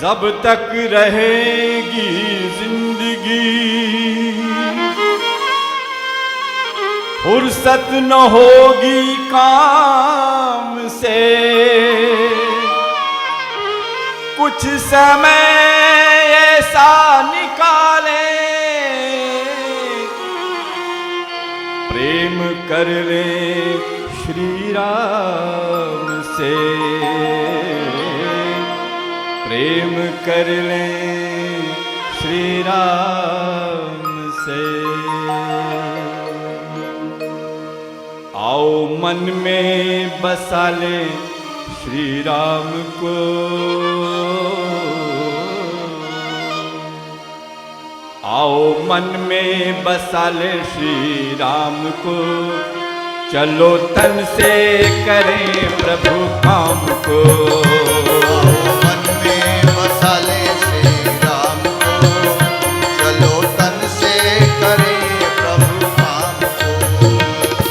जब तक रहेगी जिंदगी फुर्सत न होगी काम से। कुछ समय ऐसा निकाले प्रेम कर ले श्री राम से, प्रेम कर ले श्री राम से। आओ मन में बसा ले श्री राम को, आओ मन में बसा ले श्री राम को। चलो तन से करें प्रभु काम को, मन में बसा ले श्री राम को। चलो तन से करें प्रभु काम को।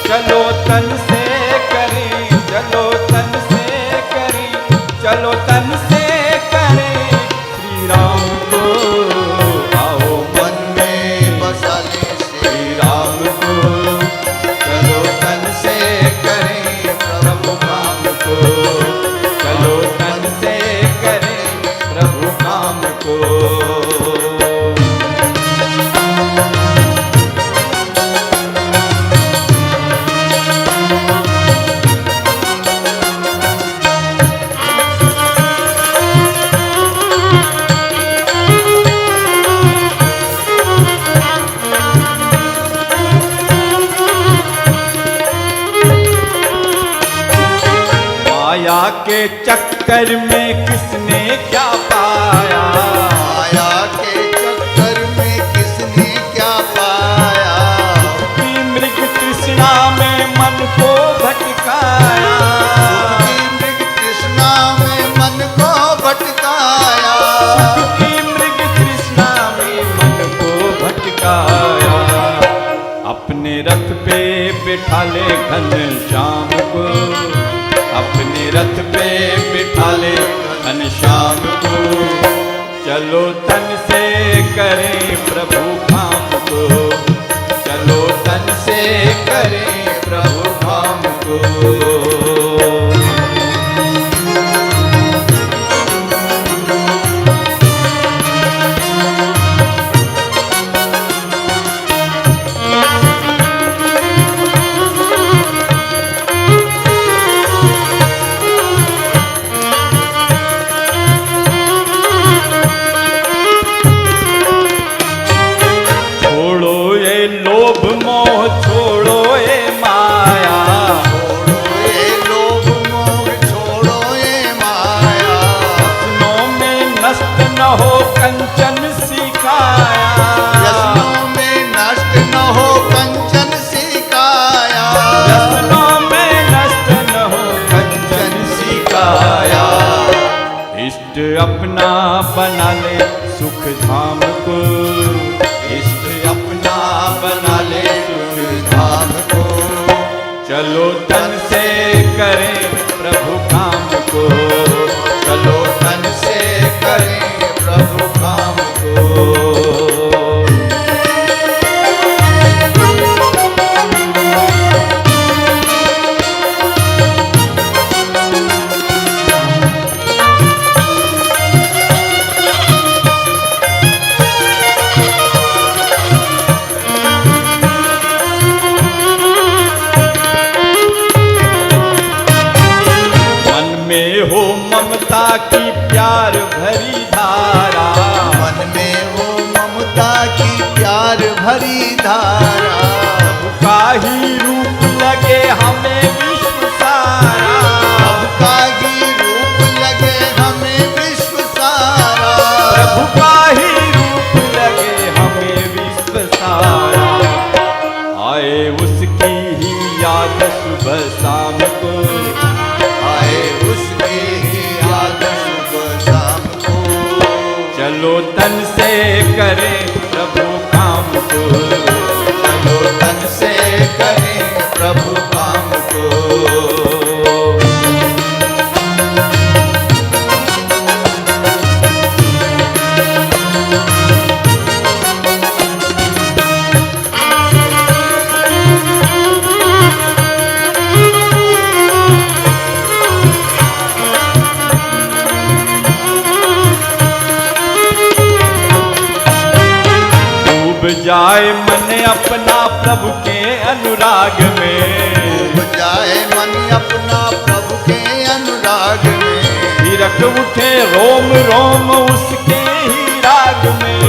चलो तन से करें, चलो तन से करें, चलो तन से करें श्री राम को। आओ मन में बसा ले श्री राम को, चलो तन से करें प्रभु काम को। चलो तन से करें प्रभु काम को। माया के चक्कर में किसने क्या पाया, माया के चक्कर में किसने क्या पाया। की मृग तृष्णा में मन को भटकाया, मृग तृष्णा में मन को भटकाया। की मृग तृष्णा में मन को भटकाया। अपने रथ पे बिठा ले घनश्याम को, अपने रथ पे बिठा ले घनश्याम को। चलो तन से करें प्रभु काम को, चलो तन से करें प्रभु काम को। लोभ मोह छोड़ो ये माया, छोड़ो ये लोभ मोह छोड़ो ये माया। व्यसनों में नष्ट न हो कंचन सिखाया, व्यसनों में नष्ट न हो कंचन सिखाया। व्यसनों में नष्ट न हो कंचन सिखाया। इष्ट अपना बना ले सुख धाम को, इष्ट अपना बना ले सुख धाम को। चलो तन से करें प्रभु काम को, चलो तन से करें प्रभु काम को। अपना प्रभु के अनुराग में, डूब जाए मन अपना प्रभु के अनुराग में, थिरक उठे रोम रोम उसके ही राग में,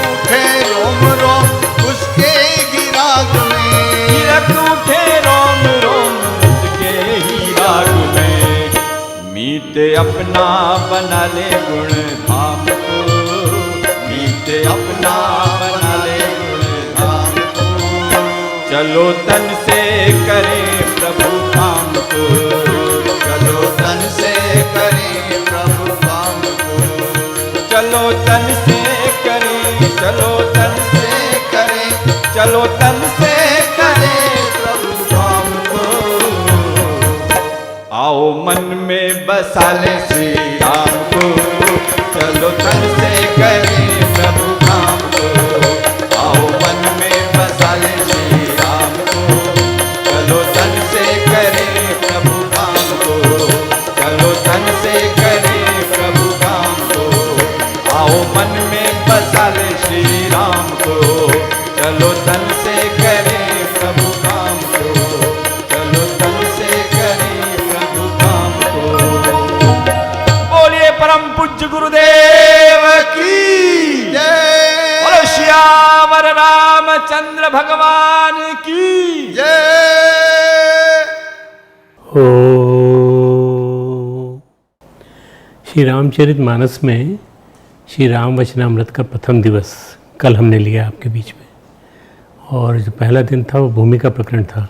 उठे रोम रोम उसके ही राग में, थिरक उठे रोम रोम उसके ही राग में। मीटे अपना बना ले गुण धाम को, मीटे अपना बना ले गुण धाम को। चलो तन से करें प्रभु काम को, चलो तन से करें प्रभु काम को, चलो तन से करें, चलो तन से करें, चलो तन से करें प्रभु काम को। आओ मन में बसा ले श्री राम को, चलो तन से करें प्रभु काम को। आओ मन में बसा ले श्री राम को, चलो तन से करें प्रभु काम को, चलो तन से करें प्रभु काम को। आओ मन में बसा ले श्री राम को, चलो तन से करें प्रभु काम को, चलो तन से करें प्रभु काम को। बोलिए परम पूज्य गुरुदेव की जय बोलो श्यावर रामचंद्र भगवान की जय। ओ श्री रामचरित मानस में श्री राम वचनामृत का प्रथम दिवस कल हमने लिया आपके बीच में, और जो पहला दिन था वो भूमिका प्रकरण था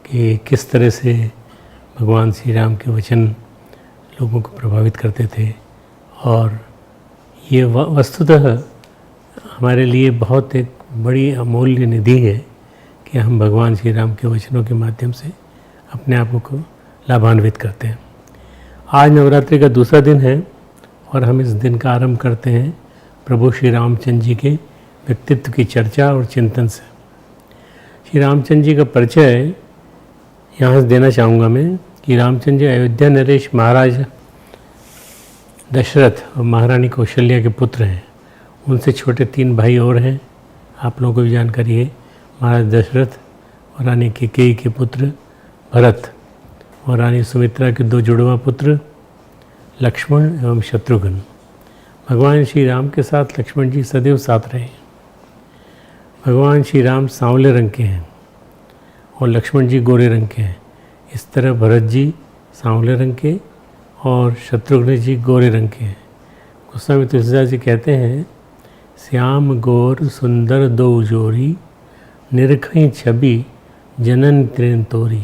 कि किस तरह से भगवान श्री राम के वचन लोगों को प्रभावित करते थे। और ये वस्तुतः हमारे लिए बहुत एक बड़ी अमूल्य निधि है कि हम भगवान श्री राम के वचनों के माध्यम से अपने आप को लाभान्वित करते हैं। आज नवरात्रि का दूसरा दिन है और हम इस दिन का आरंभ करते हैं प्रभु श्री रामचंद्र जी के व्यक्तित्व की चर्चा और चिंतन से। श्री रामचंद्र जी का परिचय यहाँ से देना चाहूँगा मैं कि रामचंद्र जी अयोध्या नरेश महाराज दशरथ और महारानी कौशल्या के पुत्र हैं। उनसे छोटे 3 भाई और हैं, आप लोगों को भी जानकारी है। महाराज दशरथ और रानी कैकेयी के पुत्र भरत और रानी सुमित्रा के 2 जुड़वा पुत्र लक्ष्मण एवं शत्रुघ्न। भगवान श्री राम के साथ लक्ष्मण जी सदैव साथ रहे। भगवान श्री राम सांवले रंग के हैं और लक्ष्मण जी गोरे रंग के हैं। इस तरह भरत जी सांवले रंग के और शत्रुघ्न जी गोरे रंग के हैं। गोस्वामी तुलसीदास जी कहते हैं, श्याम गोर सुंदर दो जोरी, निरखई छवि जनन त्रिन तोरी,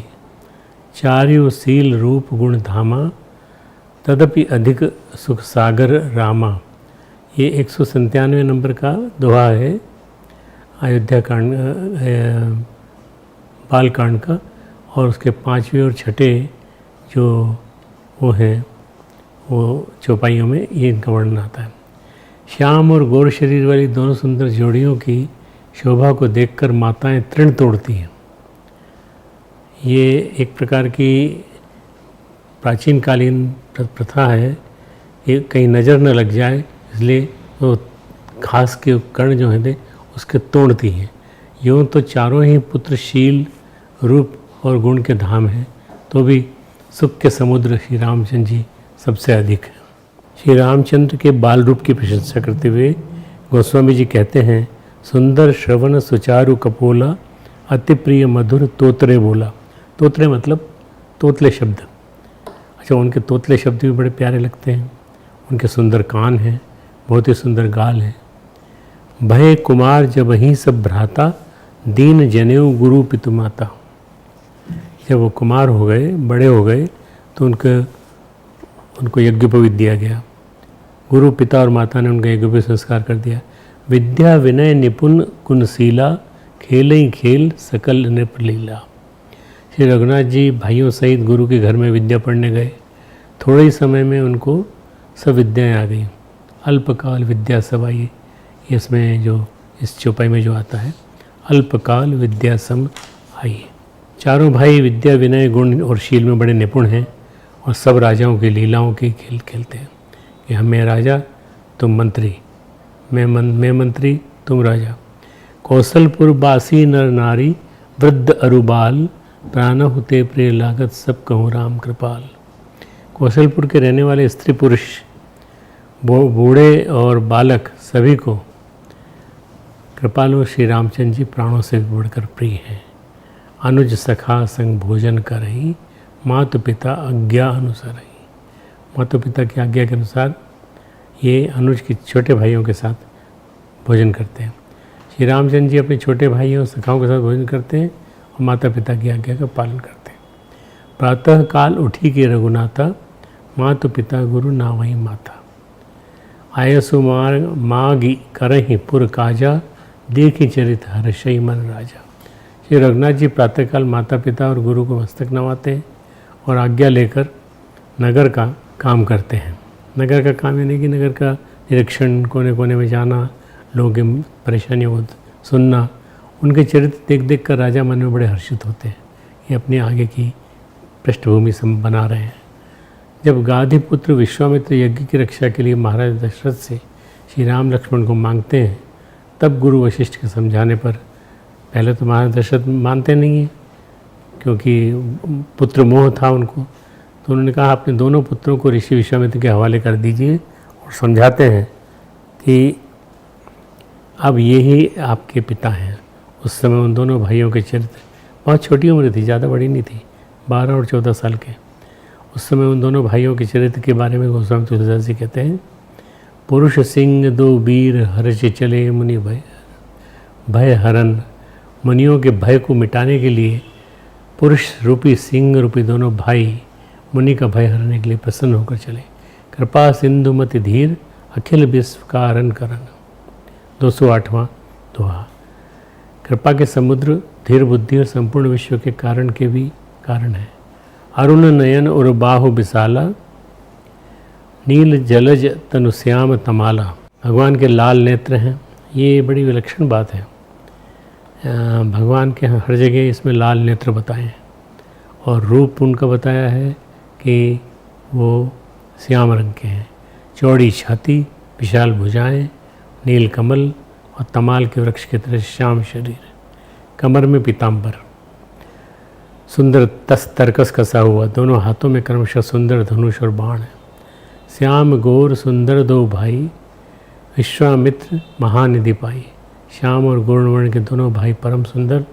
चार्यो शील रूप गुण धामा, तदपि अधिक सुख सागर रामा। ये 197 नंबर का दोहा है अयोध्या कांड बाल कांड का, और उसके 5वें और 6ठे जो वो हैं वो चौपाइयों में ये इनका वर्णन आता है। श्याम और गौर शरीर वाली दोनों सुंदर जोड़ियों की शोभा को देखकर माताएं तृण तोड़ती हैं। ये एक प्रकार की प्राचीन कालीन प्रथा है कि कहीं नज़र न लग जाए, इसलिए वो घास के कण जो हैं उसके तोड़ती हैं। यूँ तो चारों ही पुत्र शील रूप और गुण के धाम हैं, तो भी सुख के समुद्र श्री रामचंद्र जी सबसे अधिक हैं। श्री रामचंद्र के बाल रूप की प्रशंसा करते हुए गोस्वामी जी कहते हैं, सुंदर श्रवण सुचारु कपोला, अति प्रिय मधुर तोतरे बोला। तोतरे मतलब तोतले शब्द। अच्छा, उनके तोतले शब्द भी बड़े प्यारे लगते हैं। उनके सुंदर कान हैं, बहुत ही सुंदर गाल है। भय कुमार जब ही सब भ्राता, दीन जनेऊ गुरु पितु माता। जब वो कुमार हो गए, बड़े हो गए, तो उनको यज्ञोपवीत दिया गया। गुरु पिता और माता ने उनका यज्ञोपवीत संस्कार कर दिया। विद्या विनय निपुण कुनशीला, खेल ही खेल सकल नृप लीला। श्री रघुनाथ जी भाइयों सहित गुरु के घर में विद्या पढ़ने गए। थोड़े ही समय में उनको सब विद्याएँ आ गई। अल्पकाल विद्या सब आई, इसमें जो इस चौपाई में जो आता है, अल्पकाल विद्या सम आई। चारों भाई विद्या विनय गुण और शील में बड़े निपुण हैं और सब राजाओं की लीलाओं के खेल खेलते हैं कि मैं राजा तुम मंत्री, मैं मंत्री तुम राजा। कौशलपुर बासी नर नारी वृद्ध अरुबाल प्राण हुते प्रिय लागत सब कहूँ राम कृपाल। कौशलपुर के रहने वाले स्त्री पुरुष बूढ़े और बालक सभी को कृपालु श्री रामचंद्र जी प्राणों से भी बढ़कर प्रिय हैं। अनुज सखा संग भोजन करही मातु पिता आज्ञा अनुसरही। माता पिता की आज्ञा के अनुसार ये अनुज के छोटे भाइयों के साथ भोजन करते हैं। श्री रामचंद्र जी अपने छोटे भाइयों सखाओं के साथ भोजन करते हैं और माता पिता की आज्ञा का पालन करते हैं। प्रातः काल उठी के रघुनाथा मातु पिता गुरु नावही माता। आयसु मागी करही पुर काजा देखी चरित हर्षई मन राजा। श्री रघुनाथ जी प्रातःकाल माता पिता और गुरु को मस्तक नवाते हैं और आज्ञा लेकर नगर का काम करते हैं। नगर का काम यानी कि नगर का निरीक्षण, कोने कोने में जाना, लोगों की परेशानियों को सुनना। उनके चरित्र देख देख कर राजा मन में बड़े हर्षित होते हैं। ये अपने आगे की पृष्ठभूमि बना रहे हैं। जब गाधी पुत्र विश्वामित्र यज्ञ की रक्षा के लिए महाराज दशरथ से श्री राम लक्ष्मण को मांगते हैं, तब गुरु वशिष्ठ के समझाने पर पहले तो महाराज दशरथ मानते नहीं हैं क्योंकि पुत्र मोह था उनको। तो उन्होंने कहा अपने दोनों पुत्रों को ऋषि विश्वामित्र के हवाले कर दीजिए और समझाते हैं कि अब यही आपके पिता हैं। उस समय उन दोनों भाइयों के चरित्र, बहुत छोटी उम्र थी, ज़्यादा बड़ी नहीं थी, 12 और 14 साल के। उस समय उन दोनों भाइयों के चरित्र के बारे में गोस्वामी तुलसीदास जी कहते हैं, पुरुष सिंह दो वीर हर्ष चले मुनि भय हरन। मुनियों के भय को मिटाने के लिए पुरुष रूपी सिंह रूपी दोनों भाई मुनि का भय हरने के लिए प्रसन्न होकर चले। कृपा सिंधु मति धीर अखिल विश्व का हरण करन। 208वां दोहा। कृपा के समुद्र धीर बुद्धि और संपूर्ण विश्व के कारण के भी कारण है। अरुण नयन और बाहु विशाला नील जलज तनुश्याम तमाला। भगवान के लाल नेत्र हैं। ये बड़ी विलक्षण बात है। भगवान के हर जगह इसमें लाल नेत्र बताए हैं और रूप उनका बताया है कि वो श्याम रंग के हैं। चौड़ी छाती, विशाल भुजाएं, नील कमल और तमाल के वृक्ष की तरह श्याम शरीर, कमर में पीताम्बर, सुंदर तर्कस कसा हुआ, दोनों हाथों में क्रमशः सुंदर धनुष और बाण है। श्याम गौर सुंदर दो भाई विश्वामित्र महानिधि पाई। श्याम और गौरवर्ण के दोनों भाई परम सुंदर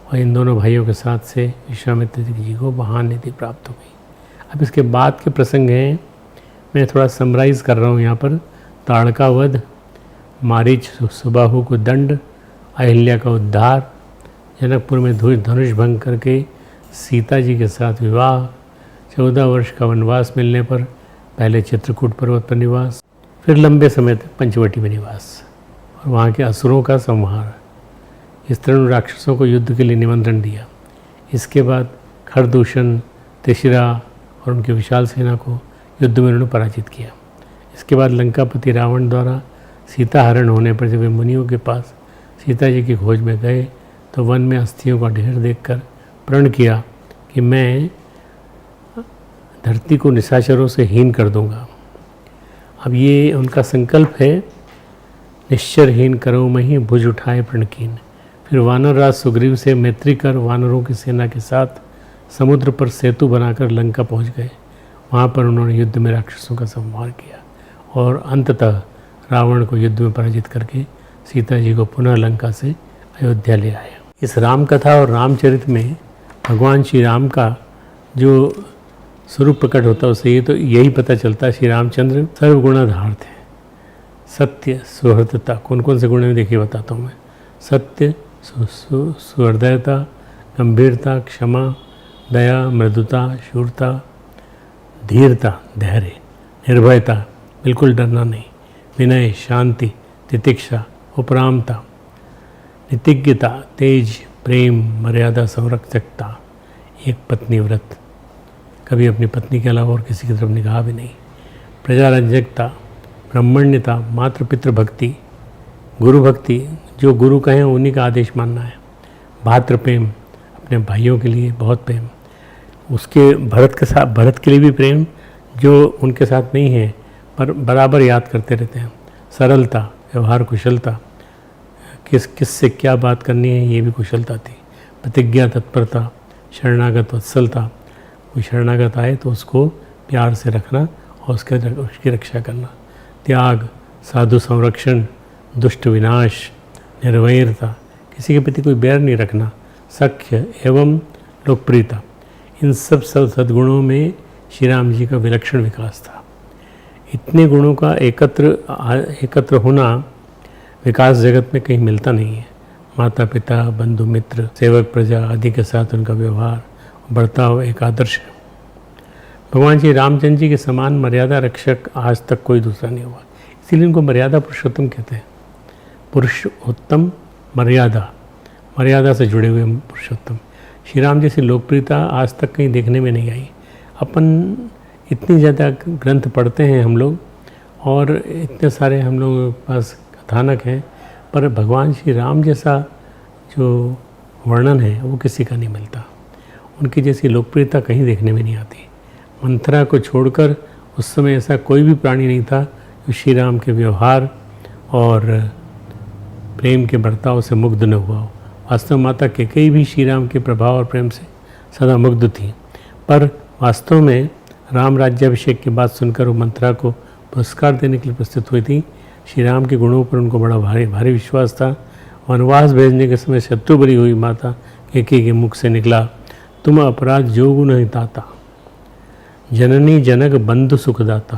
और इन दोनों भाइयों के साथ से विश्वामित्र जी को महानिधि प्राप्त हो गई। अब इसके बाद के प्रसंग हैं, मैं थोड़ा समराइज कर रहा हूँ यहाँ पर। ताड़का वध, मारीच सुबाहु को दंड, अहिल्या का उद्धार, जनकपुर में धनुष भंग करके सीता जी के साथ विवाह, 14 वर्ष का वनवास मिलने पर पहले चित्रकूट पर्वत पर निवास, फिर लंबे समय तक पंचवटी में निवास और वहाँ के असुरों का संहार। इस तरह राक्षसों को युद्ध के लिए निमंत्रण दिया। इसके बाद खरदूषण, त्रिशिरा और उनकी विशाल सेना को युद्ध में उन्होंने पराजित किया। इसके बाद लंकापति रावण द्वारा सीता हरण होने पर जब वे मुनियों के पास सीता जी की खोज में गए तो वन में अस्थियों का ढेर देखकर प्रण किया कि मैं धरती को निशाचरों से हीन कर दूंगा। अब ये उनका संकल्प है, निश्चरहीन करो मही भुज उठाए प्रणकीन। फिर वानर राज सुग्रीव से मैत्री कर वानरों की सेना के साथ समुद्र पर सेतु बनाकर लंका पहुंच गए। वहाँ पर उन्होंने युद्ध में राक्षसों का संहार किया और अंततः रावण को युद्ध में पराजित करके सीता जी को पुनः लंका से अयोध्या ले आए। इस राम कथा और रामचरित में भगवान श्री राम का जो स्वरूप प्रकट होता है उससे ये तो यही पता चलता है श्री रामचंद्र सर्वगुणाधार थे। सत्य, सुहृदता, कौन कौन से गुण हैं देखिए बताता हूँ मैं। सत्य, सुहृदयता, गंभीरता, क्षमा, दया, मृदुता, शूरता, धीरता, धैर्य, निर्भयता, बिल्कुल डरना नहीं, विनय, शांति, तितिक्षा, उपरामता, नितिज्ञता, तेज, प्रेम, मर्यादा, संरक्षकता, एक पत्नी व्रत, कभी अपनी पत्नी के अलावा और किसी की तरफ निगाह भी नहीं, प्रजारंजकता, ब्राह्मण्यता, मातृ पितृ भक्ति, गुरु भक्ति, जो गुरु कहें उन्हीं का आदेश मानना है, भातृ प्रेम, अपने भाइयों के लिए बहुत प्रेम, उसके भरत के लिए भी प्रेम जो उनके साथ नहीं है पर बराबर याद करते रहते हैं, सरलता, व्यवहार कुशलता किससे क्या बात करनी है ये भी कुशलता थी। प्रतिज्ञा, तत्परता, शरणागत वत्सलता। कोई शरणागत आए तो उसको प्यार से रखना और उसकी रक्षा करना। त्याग, साधु संरक्षण, दुष्ट विनाश, निर्वैरता, किसी के प्रति कोई बैर नहीं रखना, सख्य एवं लोकप्रियता। इन सब सद्गुणों में श्री राम जी का विलक्षण विकास था। इतने गुणों का एकत्र होना विकास जगत में कहीं मिलता नहीं है। माता पिता, बंधु मित्र, सेवक प्रजा आदि के साथ उनका व्यवहार, बर्ताव एक आदर्श है। भगवान श्री रामचंद्र जी के समान मर्यादा रक्षक आज तक कोई दूसरा नहीं हुआ, इसीलिए उनको मर्यादा पुरुषोत्तम कहते हैं। पुरुषोत्तम मर्यादा से जुड़े हुए पुरुषोत्तम। श्री राम जैसी लोकप्रियता आज तक कहीं देखने में नहीं आई। अपन इतनी ज़्यादा ग्रंथ पढ़ते हैं हम लोग और इतने सारे हम लोगों के पास कथानक हैं, पर भगवान श्री राम जैसा जो वर्णन है वो किसी का नहीं मिलता। उनकी जैसी लोकप्रियता कहीं देखने में नहीं आती। मंथरा को छोड़कर उस समय ऐसा कोई भी प्राणी नहीं था जो श्री राम के व्यवहार और प्रेम के बर्ताव से मुग्ध न हुआ हो। वास्तव माता कैकेयी भी श्री राम के प्रभाव और प्रेम से सदा मुग्ध थी, पर वास्तव में राम राज्याभिषेक की बात सुनकर वो मंथरा को पुरस्कार देने के लिए प्रस्तुत हुई थी। श्री राम के गुणों पर उनको बड़ा भारी विश्वास था। वनवास भेजने के समय शत्रु बनी हुई माता कैकेयी के मुख से निकला, तुम अपराध जो गुण हिताता, जननी जनक बंधु सुखदाता।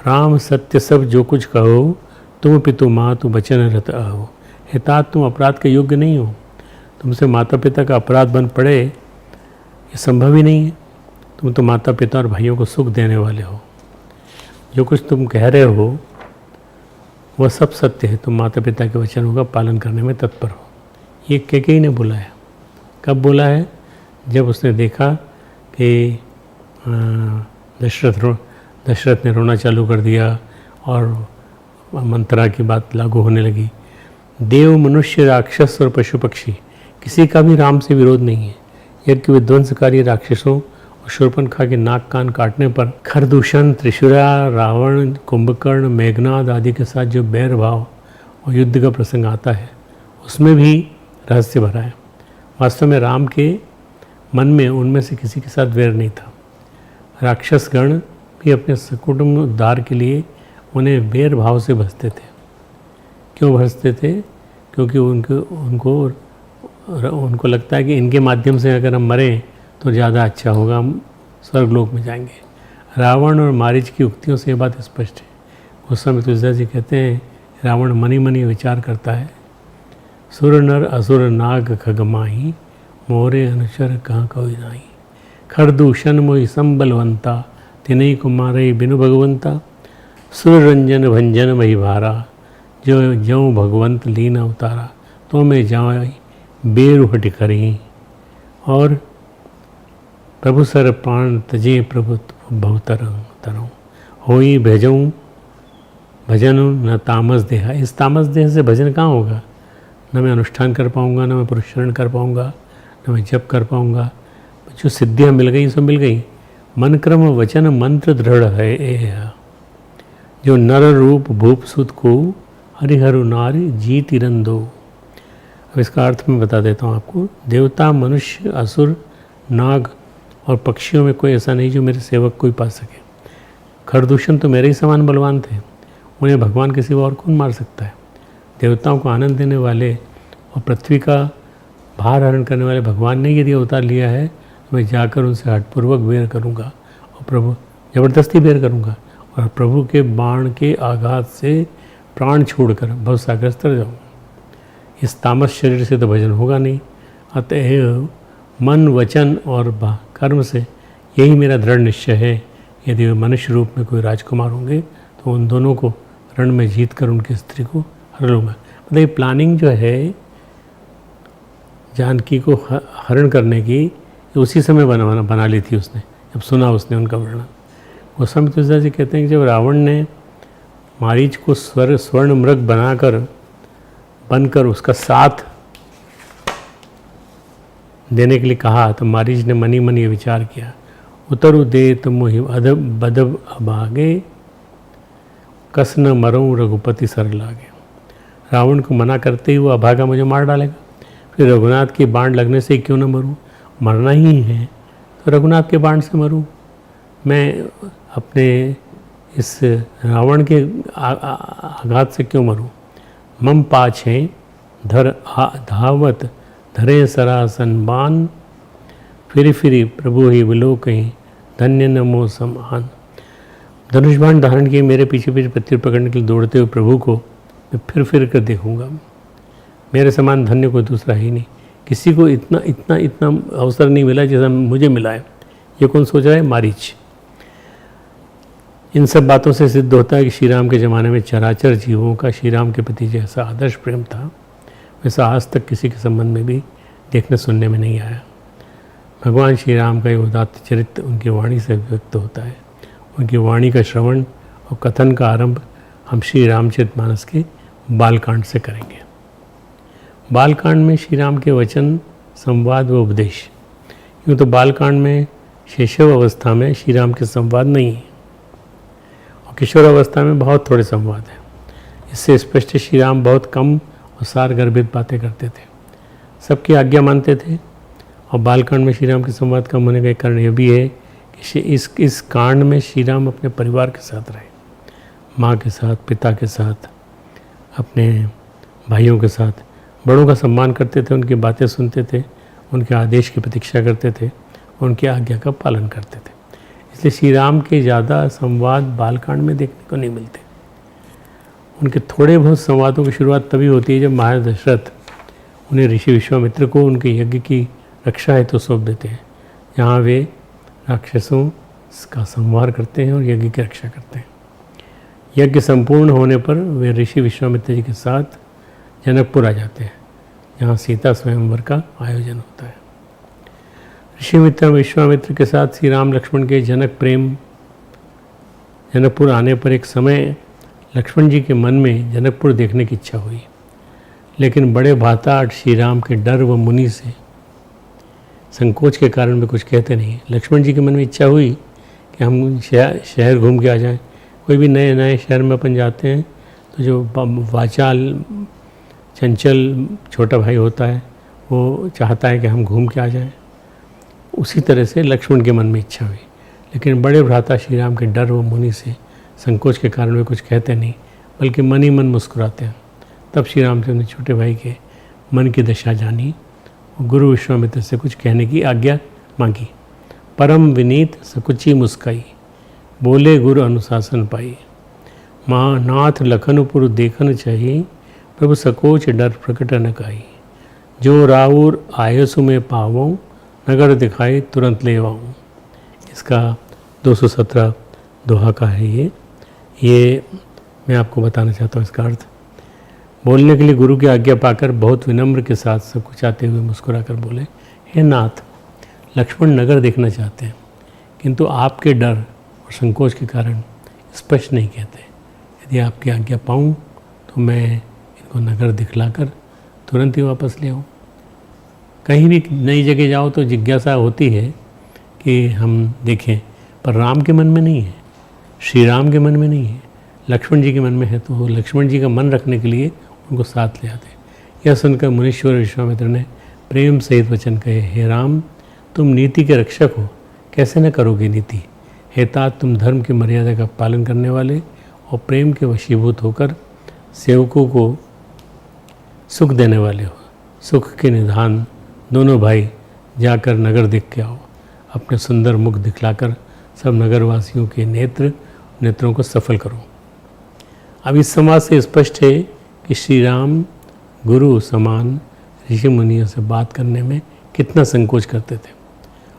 राम सत्य सब जो कुछ कहो, तुम पितु मातु बचन रत आहो। हितात, तुम अपराध के योग्य नहीं हो। तुमसे माता पिता का अपराध बन पड़े ये संभव ही नहीं है। तुम तो माता पिता और भाइयों को सुख देने वाले हो। जो कुछ तुम कह रहे हो वह सब सत्य है। तुम माता पिता के वचनों का पालन करने में तत्पर हो। ये कैकेयी ने बोला है। कब बोला है? जब उसने देखा कि दशरथ ने रोना चालू कर दिया और मंत्रा की बात लागू होने लगी। देव, मनुष्य, राक्षस और पशु पक्षी किसी का भी राम से विरोध नहीं है। यज्ञ विध्वंसकारी राक्षसों और शूर्पणखा के नाक कान काटने पर खरदूषण, त्रिशूरा, रावण, कुंभकर्ण, मेघनाद आदि के साथ जो बैर भाव और युद्ध का प्रसंग आता है उसमें भी रहस्य भरा है। वास्तव में राम के मन में उनमें से किसी के साथ वैर नहीं था। राक्षस गण भी अपने सकुटुंब उद्धार के लिए उन्हें वैर भाव से भजते थे। क्यों भजते थे? क्योंकि उनको लगता है कि इनके माध्यम से अगर हम मरें तो ज़्यादा अच्छा होगा, हम स्वर्गलोक में जाएंगे। रावण और मारीच की उक्तियों से ये बात स्पष्ट है। उस समय तुलसीदास जी कहते हैं रावण मनी मनी विचार करता है, सुर नर असुर नाग खगमाही, मोरे अनुचर कहाँ कोई नाही। खरदूषण मोहि संबलवंता, तिनई कुमारई बिनु भगवंता। सुर रंजन भंजन मही भारा, जो ज्यों भगवंत लीन अवतारा। तो मैं जाई बेरु हटि करी, और प्रभु सर प्राण तजे प्रभु भवतरं। होई भजऊँ भजन न तामस देहा। इस तामस देह से भजन कहाँ होगा? न मैं अनुष्ठान कर पाऊँगा, न मैं पुरुषरण कर पाऊँगा, न मैं जप कर पाऊँगा। जो सिद्धियाँ मिल गई सो मिल गई। मन क्रम वचन मंत्र दृढ़ है, जो नर रूप भूप सुत को हरिहरु नारी जीति रंदो। अब इसका अर्थ मैं बता देता हूँ आपको। देवता, मनुष्य, असुर, नाग और पक्षियों में कोई ऐसा नहीं जो मेरे सेवक को ही पा सके। खरदूषण तो मेरे ही समान बलवान थे, उन्हें भगवान के सिवा और कौन मार सकता है। देवताओं को आनंद देने वाले और पृथ्वी का भार हरण करने वाले भगवान ने यदि अवतार लिया है तो मैं जाकर उनसे हठपूर्वक वेर करूँगा और प्रभु ज़बरदस्ती वेर करूँगा और प्रभु के बाण के आघात से प्राण छोड़कर भवसागर तर जाऊँगा। इस तामस शरीर से तो भजन होगा नहीं। अतएव मन, वचन और कर्म से यही मेरा दृढ़ निश्चय है। यदि वे मनुष्य रूप में कोई राजकुमार होंगे तो उन दोनों को रण में जीत कर उनकी स्त्री को हर लूँगा। मतलब ये प्लानिंग जो है जानकी को हरण करने की उसी समय बना ली थी उसने, जब सुना उसने उनका वर्णन। उस समय तुलसीदास जी कहते हैं कि जब रावण ने मारीच को स्वर्ण मृग बनकर उसका साथ देने के लिए कहा तो मारीच ने मनी मन ये विचार किया, उतरु दे तुम मोहि बदब अभागे, कस न मरऊँ रघुपति सर लागे। रावण को मना करते ही वो अभागा मुझे मार डालेगा, फिर रघुनाथ की बाण लगने से क्यों न मरूं, मरना ही है तो रघुनाथ के बाण से मरूं। मैं अपने इस रावण के आघात से क्यों मरूं। मम पाछे धर धावत धरे सरासन बान, फिर फिरी प्रभु ही विलोकहीं धन्य नमो समान। धनुष बाण धारण किए मेरे पीछे पीछे पत्थर पकड़ने के लिए दौड़ते हुए प्रभु को मैं फिर कर देखूंगा। मेरे समान धन्य कोई दूसरा ही नहीं, किसी को इतना इतना इतना अवसर नहीं मिला जैसा मुझे मिला है। ये कौन सोच रहा है? मारीच। इन सब बातों से सिद्ध होता है कि श्री राम के ज़माने में चराचर जीवों का श्री राम के प्रति जैसा आदर्श प्रेम था, वैसा आज तक किसी के संबंध में भी देखने सुनने में नहीं आया। भगवान श्री राम का ये उदात्त चरित्र उनकी वाणी से व्यक्त होता है। उनकी वाणी का श्रवण और कथन का आरंभ हम श्री रामचरितमानस के बालकांड से करेंगे। बालकांड में श्री राम के वचन, संवाद व उपदेश। यूँ तो बालकांड में शैशव अवस्था में श्री राम के संवाद नहीं है और किशोर अवस्था में बहुत थोड़े संवाद हैं। इससे स्पष्ट श्री राम बहुत कम और सारगर्भित बातें करते थे, सबकी आज्ञा मानते थे। और बालकांड में श्री राम के संवाद कम होने का एक कारण यह भी है कि इस कांड में श्री राम अपने परिवार के साथ रहे, माँ के साथ, पिता के साथ, अपने भाइयों के साथ। बड़ों का सम्मान करते थे, उनकी बातें सुनते थे, उनके आदेश की प्रतीक्षा करते थे, उनकी आज्ञा का पालन करते थे। इसलिए श्री राम के ज़्यादा संवाद बालकांड में देखने को नहीं मिलते। उनके थोड़े बहुत संवादों की शुरुआत तभी होती है जब महाराज दशरथ उन्हें ऋषि विश्वामित्र को उनके यज्ञ की रक्षा हेतु सौंप देते हैं, जहाँ वे राक्षसों का संहार करते हैं और यज्ञ की रक्षा करते हैं। यज्ञ संपूर्ण होने पर वे ऋषि विश्वामित्र जी के साथ जनकपुर आ जाते हैं, जहाँ सीता स्वयंवर का आयोजन होता है। ऋषि विश्वामित्र के साथ श्री राम लक्ष्मण के जनकपुर आने पर एक समय लक्ष्मण जी के मन में जनकपुर देखने की इच्छा हुई, लेकिन बड़े भाताट श्री राम के डर व मुनि से संकोच के कारण वे कुछ कहते नहीं। लक्ष्मण जी के मन में इच्छा हुई कि हम शहर घूम के आ जाएं। कोई भी नए नए शहर में अपन जाते हैं तो जो वाचाल चंचल छोटा भाई होता है वो चाहता है कि हम घूम के आ जाएं। उसी तरह से लक्ष्मण के मन में इच्छा हुई, लेकिन बड़े भ्राता श्री राम के डर व मुनि से संकोच के कारण वे कुछ कहते नहीं, बल्कि मन ही मन मुस्कुराते हैं। तब श्री रामचंद्र ने छोटे भाई के मन की दशा जानी और गुरु विश्वामित्र से कुछ कहने की आज्ञा मांगी। परम विनीत सकुची मुस्काई, बोले गुरु अनुशासन पाई। माँ नाथ लखनपुर देखन चाहिए, प्रभु सकोच डर प्रकट न काई। जो राउर आयसु में पावों, नगर दिखाई तुरंत ले आऊँ। इसका 217 दोहा का है ये मैं आपको बताना चाहता हूँ इसका अर्थ। बोलने के लिए गुरु की आज्ञा पाकर बहुत विनम्र के साथ सब कुछ आते हुए मुस्कुराकर बोले, हे नाथ, लक्ष्मण नगर देखना चाहते हैं, किंतु आपके डर और संकोच के कारण स्पष्ट नहीं कहते। यदि आपकी आज्ञा पाऊँ तो मैं इनको नगर दिखलाकर तुरंत ही वापस ले आऊँ। कहीं भी नई जगह जाओ तो जिज्ञासा होती है कि हम देखें, पर राम के मन में नहीं है, श्री राम के मन में नहीं है, लक्ष्मण जी के मन में है। तो लक्ष्मण जी का मन रखने के लिए उनको साथ ले आते। यह सुनकर मुनीश्वर विश्वामित्र ने प्रेम सहित वचन कहे, हे राम, तुम नीति के रक्षक हो, कैसे न करोगे नीति। हे तात, तुम धर्म की मर्यादा का पालन करने वाले और प्रेम के वशीभूत होकर सेवकों को सुख देने वाले हो। सुख के निधान दोनों भाई जाकर नगर देख के आओ। अपने सुंदर मुख दिखलाकर सब नगरवासियों के नेत्रों को सफल करो। अब इस संवाद से स्पष्ट है कि श्री राम गुरु समान ऋषि मुनियों से बात करने में कितना संकोच करते थे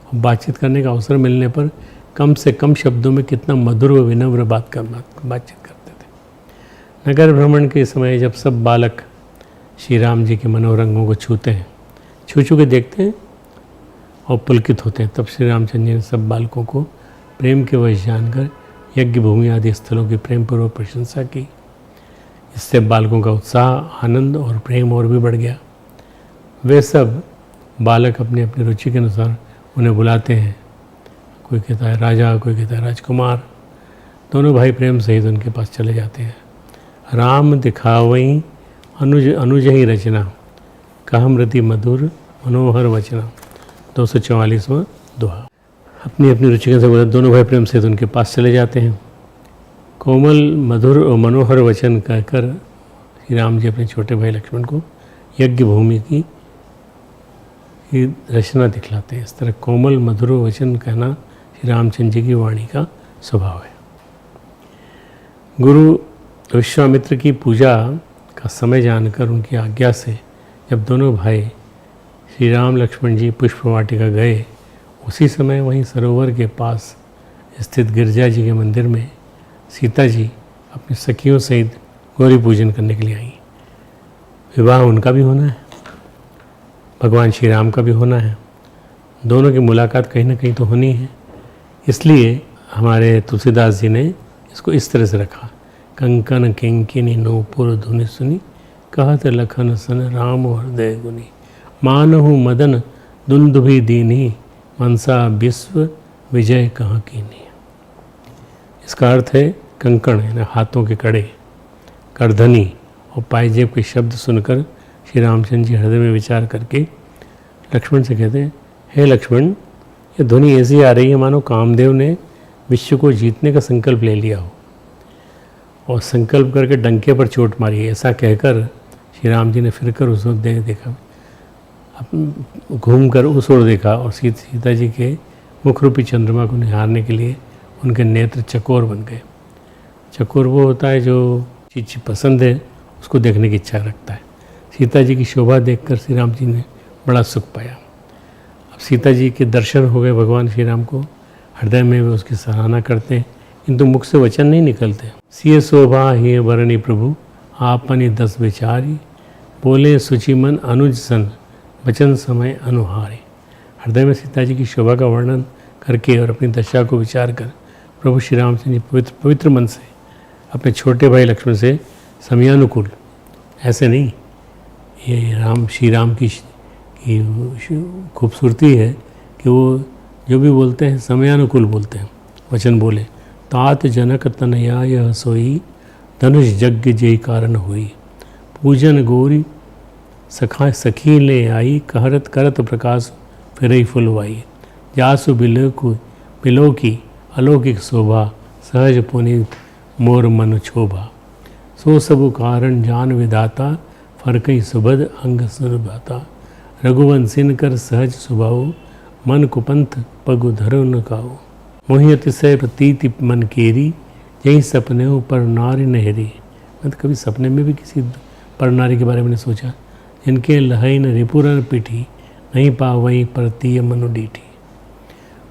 और बातचीत करने का अवसर मिलने पर कम से कम शब्दों में कितना मधुर व विनम्र बातचीत करते थे। नगर भ्रमण के समय जब सब बालक श्री राम जी के मनोरंगों को छूते हैं, छू के देखते हैं और पुलकित होते हैं, तब श्री रामचंद्र जी ने सब बालकों को प्रेम के वश जानकर यज्ञ भूमि आदि स्थलों की प्रेमपूर्वक प्रशंसा की। इससे बालकों का उत्साह, आनंद और प्रेम और भी बढ़ गया। वे सब बालक अपनी अपनी रुचि के अनुसार उन्हें बुलाते हैं। कोई कहता है राजा, कोई कहता है राजकुमार। दोनों भाई प्रेम सहित उनके पास चले जाते हैं। राम दिखावई अनुज ही रचना, कहमृति मधुर मनोहर वचना। 244वां दोहा। अपनी अपनी रुचि के अनुसार दोनों भाई प्रेम से उनके पास चले जाते हैं। कोमल मधुर और मनोहर वचन कहकर श्री राम जी अपने छोटे भाई लक्ष्मण को यज्ञ भूमि की रचना दिखलाते हैं। इस तरह कोमल मधुर वचन कहना श्री रामचंद्र जी की वाणी का स्वभाव है। गुरु विश्वामित्र की पूजा का समय जानकर उनकी आज्ञा से जब दोनों भाई श्री राम लक्ष्मण जी पुष्प वाटिका गए, उसी समय वहीं सरोवर के पास स्थित गिरजा जी के मंदिर में सीता जी अपनी सखियों सहित गौरी पूजन करने के लिए आई। विवाह उनका भी होना है, भगवान श्री राम का भी होना है, दोनों की मुलाकात कहीं ना कहीं तो होनी है। इसलिए हमारे तुलसीदास जी ने इसको इस तरह से रखा। कंकन किंकिनी नूपुर धुनि सुनी, कहत लखन सन राम हृदय गुनी। मानहु मदन दुंदुभि दीनी, मनसा विश्व विजय कहाँ कीनी। इसका अर्थ है कंकण यानी हाथों के कड़े, करधनी और पायजेब के शब्द सुनकर श्री रामचंद्र जी हृदय में विचार करके लक्ष्मण से कहते हैं, हे लक्ष्मण, ये ध्वनि ऐसी आ रही है मानो कामदेव ने विश्व को जीतने का संकल्प ले लिया हो और संकल्प करके डंके पर चोट मारी है। ऐसा कहकर श्री राम जी ने फिरकर उस ओर देखा, घूम कर उस ओर देखा और सीता जी के मुखरूपी चंद्रमा को निहारने के लिए उनके नेत्र चकोर बन गए। चकोर वो होता है जो चीज़ पसंद है उसको देखने की इच्छा रखता है। सीता जी की शोभा देखकर श्री राम जी ने बड़ा सुख पाया। अब सीता जी के दर्शन हो गए भगवान श्री राम को, हृदय में वे उसकी सराहना करते हैं, किंतु मुख से वचन नहीं निकलते। सिय शोभा ही वरणी प्रभु, आपनी 10 विचारी, बोले सुचि मन अनुज सन, वचन समय अनुहारी। हृदय में सीता जी की शोभा का वर्णन करके और अपनी दशा को विचार कर प्रभु श्री रामचंद्र जी पवित्र मन से अपने छोटे भाई लक्ष्मण से समयानुकूल, ऐसे नहीं, ये श्री राम की खूबसूरती है कि वो जो भी बोलते हैं समयानुकूल बोलते हैं, वचन बोले। तात जनक तनया यह सोई, धनुष यज्ञ जय कारण हुई। पूजन गौरी सखा सखी ले आई, कहरत करत प्रकाश फिरई फुलवाई। जासु बिलो की अलौकिक शोभा, सहज पुनीत मोर मन क्षोभा। सो सबु कारण जान विधाता, फरकई सुबद अंग सुन भाता। रघुवंशिन कर सहज स्वभाव, मन कुपंथ पगु धरो न काओ। मोहि अतिशय प्रतीति मन केरी, यही सपने पर नारी नहरी। मैं तो कभी सपने में भी किसी पर नारी के बारे में नहीं सोचा। जिनके लहई न रिपुरन पीठी, नहीं पावई परतीय मनु डीठी।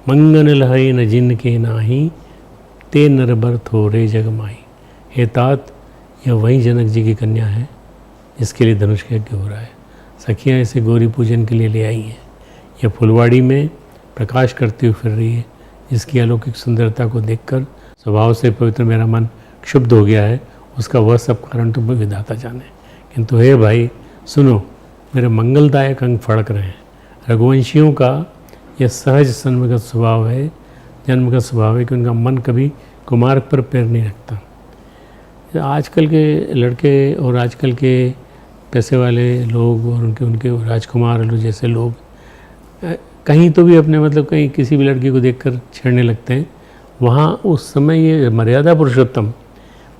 मंगन लहई न जिनके नाही, ते नरबर थोरे जगमाई। हे तात, यह वही जनक जी की कन्या है जिसके लिए धनुष यज्ञ हो रहा है। सखियाँ इसे गौरी पूजन के लिए ले आई हैं। यह फुलवाड़ी में प्रकाश करती हुई फिर रही है, जिसकी अलौकिक सुंदरता को देखकर स्वभाव से पवित्र मेरा मन क्षुब्ध हो गया है। उसका वह सब कारण तो विधाता जाने। किंतु हे भाई सुनो, मेरे मंगलदायक अंग फड़क रहे हैं। रघुवंशियों का यह सहज सन्मगत स्वभाव है, जन्मगत स्वभाव है कि उनका मन कभी कुमार्ग पर पैर नहीं रखता। आजकल के लड़के और आजकल के पैसे वाले लोग और उनके राजकुमार लोग जैसे लोग कहीं तो भी अपने मतलब कहीं किसी भी लड़की को देखकर छेड़ने लगते हैं। वहाँ उस समय ये मर्यादा पुरुषोत्तम,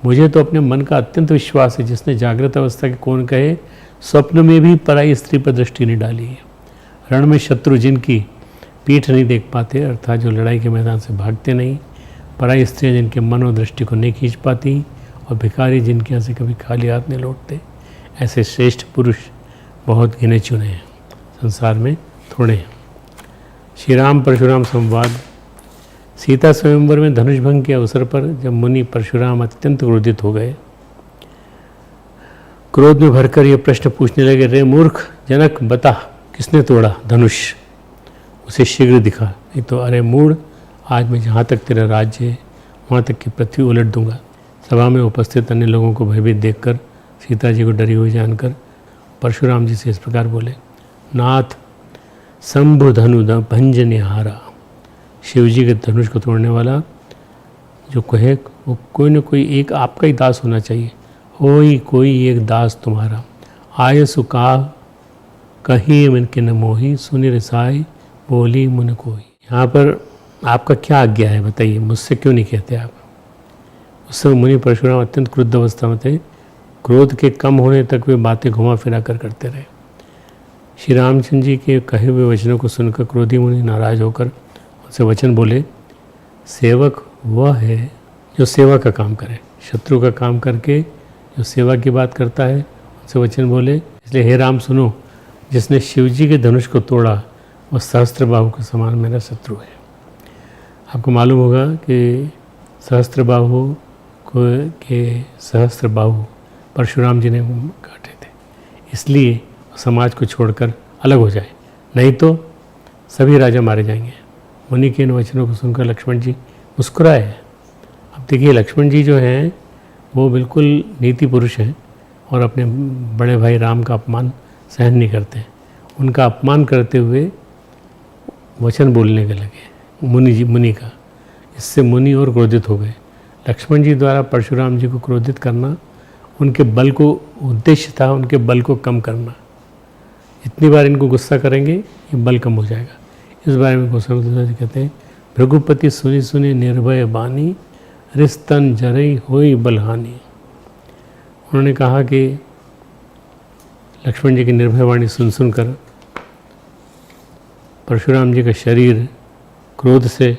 मुझे तो अपने मन का अत्यंत विश्वास है जिसने जागृत अवस्था के कौन कहे स्वप्न में भी पराई स्त्री पर दृष्टि नहीं डाली है। रण में शत्रु जिनकी पीठ नहीं देख पाते, अर्थात जो लड़ाई के मैदान से भागते नहीं, पराई स्त्रियाँ जिनके मन और दृष्टि को नहीं खींच पाती, और भिखारी जिनके यहाँ से कभी खाली हाथ नहीं लौटते, ऐसे श्रेष्ठ पुरुष बहुत गिने चुने हैं, संसार में थोड़े हैं। श्री राम परशुराम संवाद। सीता स्वयंवर में धनुष भंग के अवसर पर जब मुनि परशुराम अत्यंत क्रोधित हो गए, क्रोध में भरकर ये प्रश्न पूछने लगे, रे मूर्ख जनक, बता किसने तोड़ा धनुष, उसे शीघ्र दिखा, नहीं तो अरे मूढ़, आज मैं जहाँ तक तेरा राज्य है वहाँ तक की पृथ्वी उलट दूंगा। सभा में उपस्थित अन्य लोगों को भयभीत देखकर सीता जी को डरी हुई जानकर परशुराम जी से इस प्रकार बोले, नाथ शंभु धनु भंज निहारा। शिव जी के धनुष को तोड़ने वाला जो कहे वो कोई न कोई एक आपका ही दास होना चाहिए। हो ही कोई एक दास तुम्हारा, आय सुका कही मन के न मोही, सुनि रसाई बोली मुन कोई। यहाँ पर आपका क्या आज्ञा है बताइए, मुझसे क्यों नहीं कहते आप। उस समय मुनि परशुराम अत्यंत क्रुद्ध अवस्था में थे। क्रोध के कम होने तक वे बातें घुमा फिरा कर करते रहे। श्री रामचंद्र जी के कहे हुए वचनों को सुनकर क्रोधी मुनि नाराज होकर उनसे वचन बोले, सेवक वह है जो सेवा का काम करे, शत्रु का काम करके जो सेवा की बात करता है उनसे वचन बोले। इसलिए हे राम सुनो, जिसने शिव जी के धनुष को तोड़ा वह सहस्त्रबाहु के समान मेरा शत्रु है। आपको मालूम होगा कि सहस्त्रबाहु के सहस्त्रबाहु परशुराम जी ने काटे थे, इसलिए समाज को छोड़कर अलग हो जाए, नहीं तो सभी राजा मारे जाएंगे। मुनि के इन वचनों को सुनकर लक्ष्मण जी मुस्कुराए। अब देखिए लक्ष्मण जी जो हैं वो बिल्कुल नीति पुरुष हैं और अपने बड़े भाई राम का अपमान सहन नहीं करते। उनका अपमान करते हुए वचन बोलने के लगे मुनि का। इससे मुनि और क्रोधित हो गए। लक्ष्मण जी द्वारा परशुराम जी को क्रोधित करना उनके बल को उद्देश्य था, उनके बल को कम करना। जितनी बार इनको गुस्सा करेंगे ये बल कम हो जाएगा। इस बारे में गोस्वामी तुलसीदास जी कहते हैं, भृगुपति सुनि सुनि निर्भय बानी, रिस्तन जरई होई बलहानी। उन्होंने कहा कि लक्ष्मण जी की निर्भय वाणी सुन सुनकर परशुराम जी का शरीर क्रोध से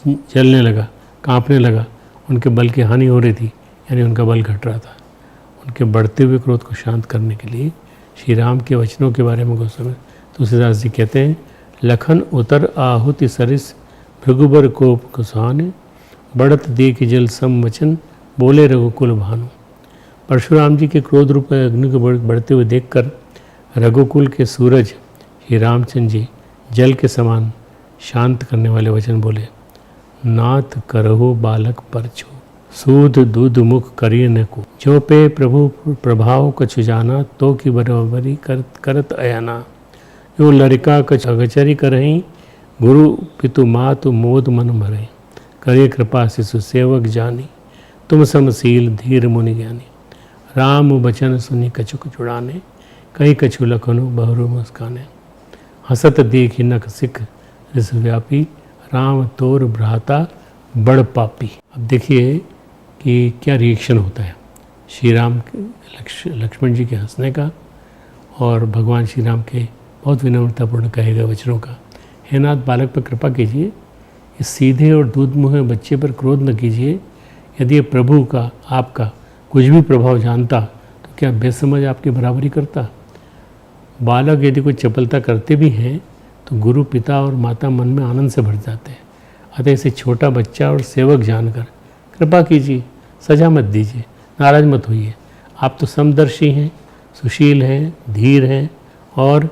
जलने लगा, कांपने लगा। उनके बल की हानि हो रही थी, यानी उनका बल घट रहा था। उनके बढ़ते हुए क्रोध को शांत करने के लिए श्री राम के वचनों के बारे में गोस्वामी तुलसीदास जी कहते हैं, लखन उतर आहुति सरिस भृगुबर कोप कुसाने, बढ़त देख जल सम वचन बोले रघुकुल भानु। परशुराम जी के क्रोध रूप अग्नि को बढ़ते हुए देखकर रघुकुल के सूरज श्री रामचंद्र जी जल के समान शांत करने वाले वचन बोले, नाथ करहो बालक परछो, सूद दूध मुख करिय न को, जो पे प्रभु प्रभाव कछु जाना, तो की बराबरी करत अयाना। जो लड़का कछ अगचरी करही, गुरु पितु मातु मोद मन भरई, करे कृपा शिशु सेवक जानी, तुम समशील धीर मुनि ज्ञानी। राम बचन सुनि कछुक जुड़ाने, कहीं कछु लखनु बहुरु मुस्काने, हसत देखी नख सिख रिस व्यापी, राम तोर भ्राता बड़ पापी। अब देखिए कि क्या रिएक्शन होता है श्री राम लक्ष्मण जी के हंसने का और भगवान श्री राम के बहुत विनम्रतापूर्ण कहे गए वचनों का। हे नाथ, बालक पर कृपा कीजिए, इस सीधे और दूध मुँह बच्चे पर क्रोध न कीजिए। यदि ये प्रभु का आपका कुछ भी प्रभाव जानता तो क्या बेसमझ आपकी बराबरी करता। बालक यदि कोई चपलता करते भी हैं तो गुरु पिता और माता मन में आनंद से भर जाते हैं। अतः इसे छोटा बच्चा और सेवक जानकर कृपा कीजिए, सजा मत दीजिए, नाराज मत होइए। आप तो समदर्शी हैं, सुशील हैं, धीर हैं और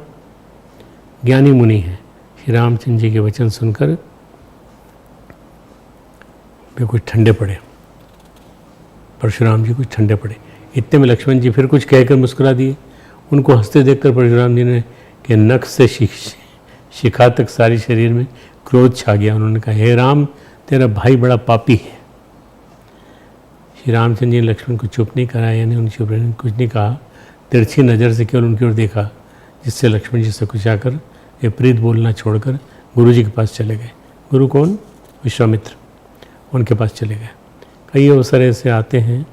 ज्ञानी मुनि हैं। श्री रामचंद्र जी के वचन सुनकर वे कुछ ठंडे पड़े, परशुराम जी कुछ ठंडे पड़े। इतने में लक्ष्मण जी फिर कुछ कहकर मुस्कुरा दिए। उनको हंसते देखकर परशुराम जी ने कि नख से शिखा तक सारी शरीर में क्रोध छा गया। उन्होंने कहा, हे राम, तेरा भाई बड़ा पापी है। श्री रामचंद्र जी ने लक्ष्मण को चुप नहीं कराया, यानी उन चुप रहने कुछ नहीं कहा। तिरछी नज़र से केवल उनकी ओर देखा, जिससे लक्ष्मण जी सकुचाकर विपरीत बोलना छोड़कर गुरु जी के पास चले गए। गुरु कौन? विश्वामित्र। उनके पास चले गए। कई अवसर ऐसे आते हैं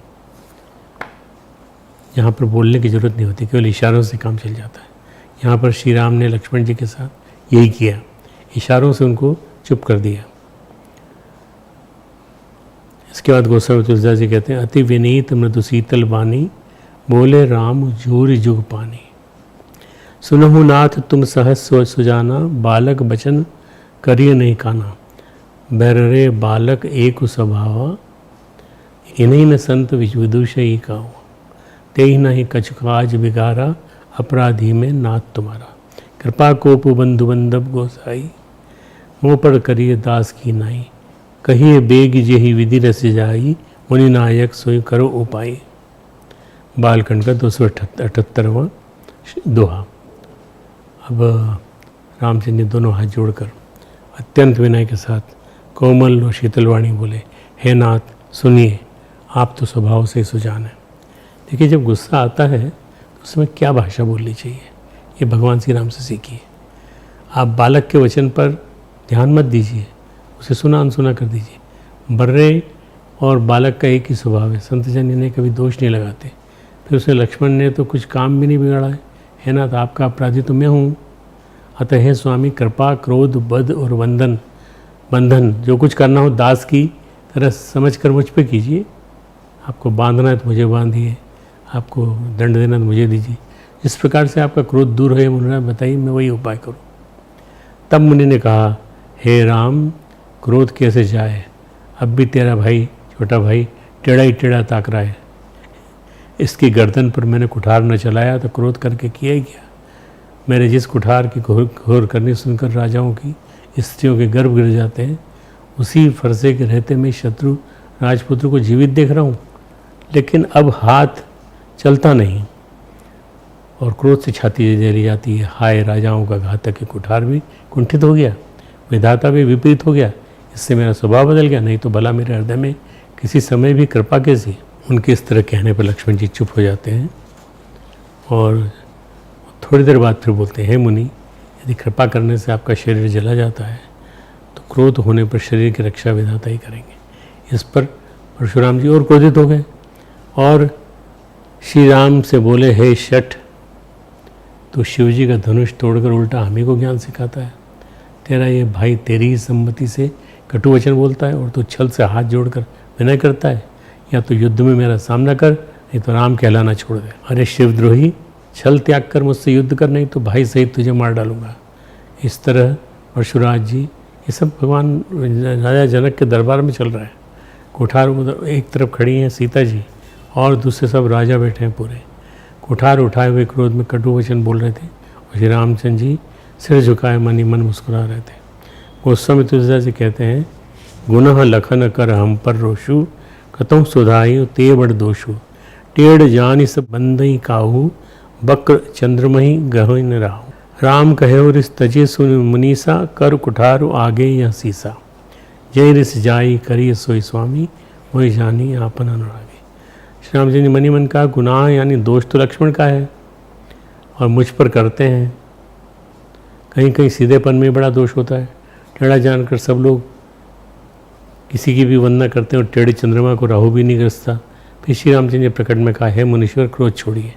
यहाँ पर बोलने की ज़रूरत नहीं होती, केवल इशारों से काम चल जाता है। यहाँ पर श्री राम ने लक्ष्मण जी के साथ यही किया, इशारों से उनको चुप कर दिया। इसके बाद गोस्वामी तुलसीदास जी कहते हैं, अति विनीत मृदु शीतल वाणी, बोले राम जूरि जुग पानी। सुनहु नाथ तुम सहज सोच सुजाना, बालक बचन करिय नहीं काना। बैररे बालक एक स्वभावा, इन्हीं न संत विदुषई काओ। तेहि नहीं कछु काज बिगारा, अपराधी में नाथ तुम्हारा। कृपा कोपु बंधु बंधव गोसाई, मोह पर करिए दास की नाई। कहिए बेग जेहि विधि रस जाई, मुनि नायक सोई करो उपाय। बालखंड का 278वां दोहा। अब रामचंद्र जी दोनों हाथ जोड़कर अत्यंत विनय के साथ कोमल और शीतलवाणी बोले, हे नाथ सुनिए, आप तो स्वभाव से सुजान हैं। देखिए, जब गुस्सा आता है तो उस समय क्या भाषा बोलनी चाहिए, ये भगवान श्री राम से सीखिए। आप बालक के वचन पर ध्यान मत दीजिए, उसे सुना अनसुना कर दीजिए। बर्रे और बालक का एक ही स्वभाव है, संत जन इन्हें कभी दोष नहीं लगाते। फिर उसे लक्ष्मण ने तो कुछ काम भी नहीं बिगाड़ा है ना, तो आपका अपराधी तो मैं हूँ। अतः हे स्वामी, कृपा, क्रोध, बद और बंधन जो कुछ करना हो दास की तरह समझ कर मुझ पे कीजिए। आपको बांधना है तो मुझे बांधिए, आपको दंड देना तो मुझे दीजिए। जिस प्रकार से आपका क्रोध दूर हो मुनिराज, बताइए मैं वही उपाय करूँ। तब मुनि ने कहा, हे राम, क्रोध कैसे जाए, अब भी तेरा भाई, छोटा भाई टेढ़ा ही टेढ़ा ताक रहा है। इसकी गर्दन पर मैंने कुठार न चलाया तो क्रोध करके किया ही क्या। मेरे जिस कुठार की घोर करनी सुनकर राजाओं की स्त्रियों के गर्भ गिर जाते हैं, उसी फरसे के रहते मैं शत्रु राजपुत्र को जीवित देख रहा हूँ, लेकिन अब हाथ चलता नहीं और क्रोध से छाती जली जाती है। हाय, राजाओं का घातक के कुठार भी कुंठित हो गया, विधाता भी विपरीत हो गया, इससे मेरा स्वभाव बदल गया। नहीं तो भला मेरे हृदय में किसी समय भी कृपा कैसी। उनके इस तरह कहने पर लक्ष्मण जी चुप हो जाते हैं और थोड़ी देर बाद फिर बोलते हैं, हे मुनि, यदि कृपा करने से आपका शरीर जला जाता है तो क्रोध होने पर शरीर की रक्षा विधाता ही करेंगे। इस पर परशुराम जी और क्रोधित हो गए और श्री राम से बोले, हे शठ, तो शिव जी का धनुष तोड़कर उल्टा हम ही को ज्ञान सिखाता है। तेरा ये भाई तेरी ही सम्मति से कटु वचन बोलता है और तो छल से हाथ जोड़कर विनय करता है। या तो युद्ध में मेरा सामना कर, नहीं तो राम कहलाना छोड़ दे। अरे शिवद्रोही, छल त्याग कर मुझसे युद्ध कर, नहीं तो भाई सहित तुझे मार डालूंगा। इस तरह परशुराज जी, ये सब भगवान राजा जनक के दरबार में चल रहा है। कुठार एक तरफ खड़ी हैं सीता जी और दूसरे सब राजा बैठे हैं पूरे। कुठार उठाए हुए क्रोध में कटु वचन बोल रहे थे और श्री रामचंद्र जी सिर झुकाए मन ही मन मुस्कुरा रहे थे। गोस्वामी तुलसीदास जी कहते हैं, गुनह लखन कर हम पर रोशु, कतौ सुधाई ते बड़ दोषु, टेढ़ जानि सब बंदई काहू, बक्र चंद्रमही गहन राहु। राम कहे रिस तजे सुन मुनीसा, कर कुठारु आगे यह सीसा, जय रिस जाई करिय सोई स्वामी, वही जानी आपन अनुरागी। श्री राम जी ने मनी मन कहा, गुनाह यानी दोष तो लक्ष्मण का है और मुझ पर करते हैं। कहीं कहीं सीधेपन में बड़ा दोष होता है। टेढ़ा जानकर सब लोग किसी की भी वंदना करते हैं और टेढ़े चंद्रमा को राहु भी नहीं ग्रसता। फिर श्री रामचंद्र ने प्रकट में कहा, है मुनीश्वर, क्रोध छोड़िए,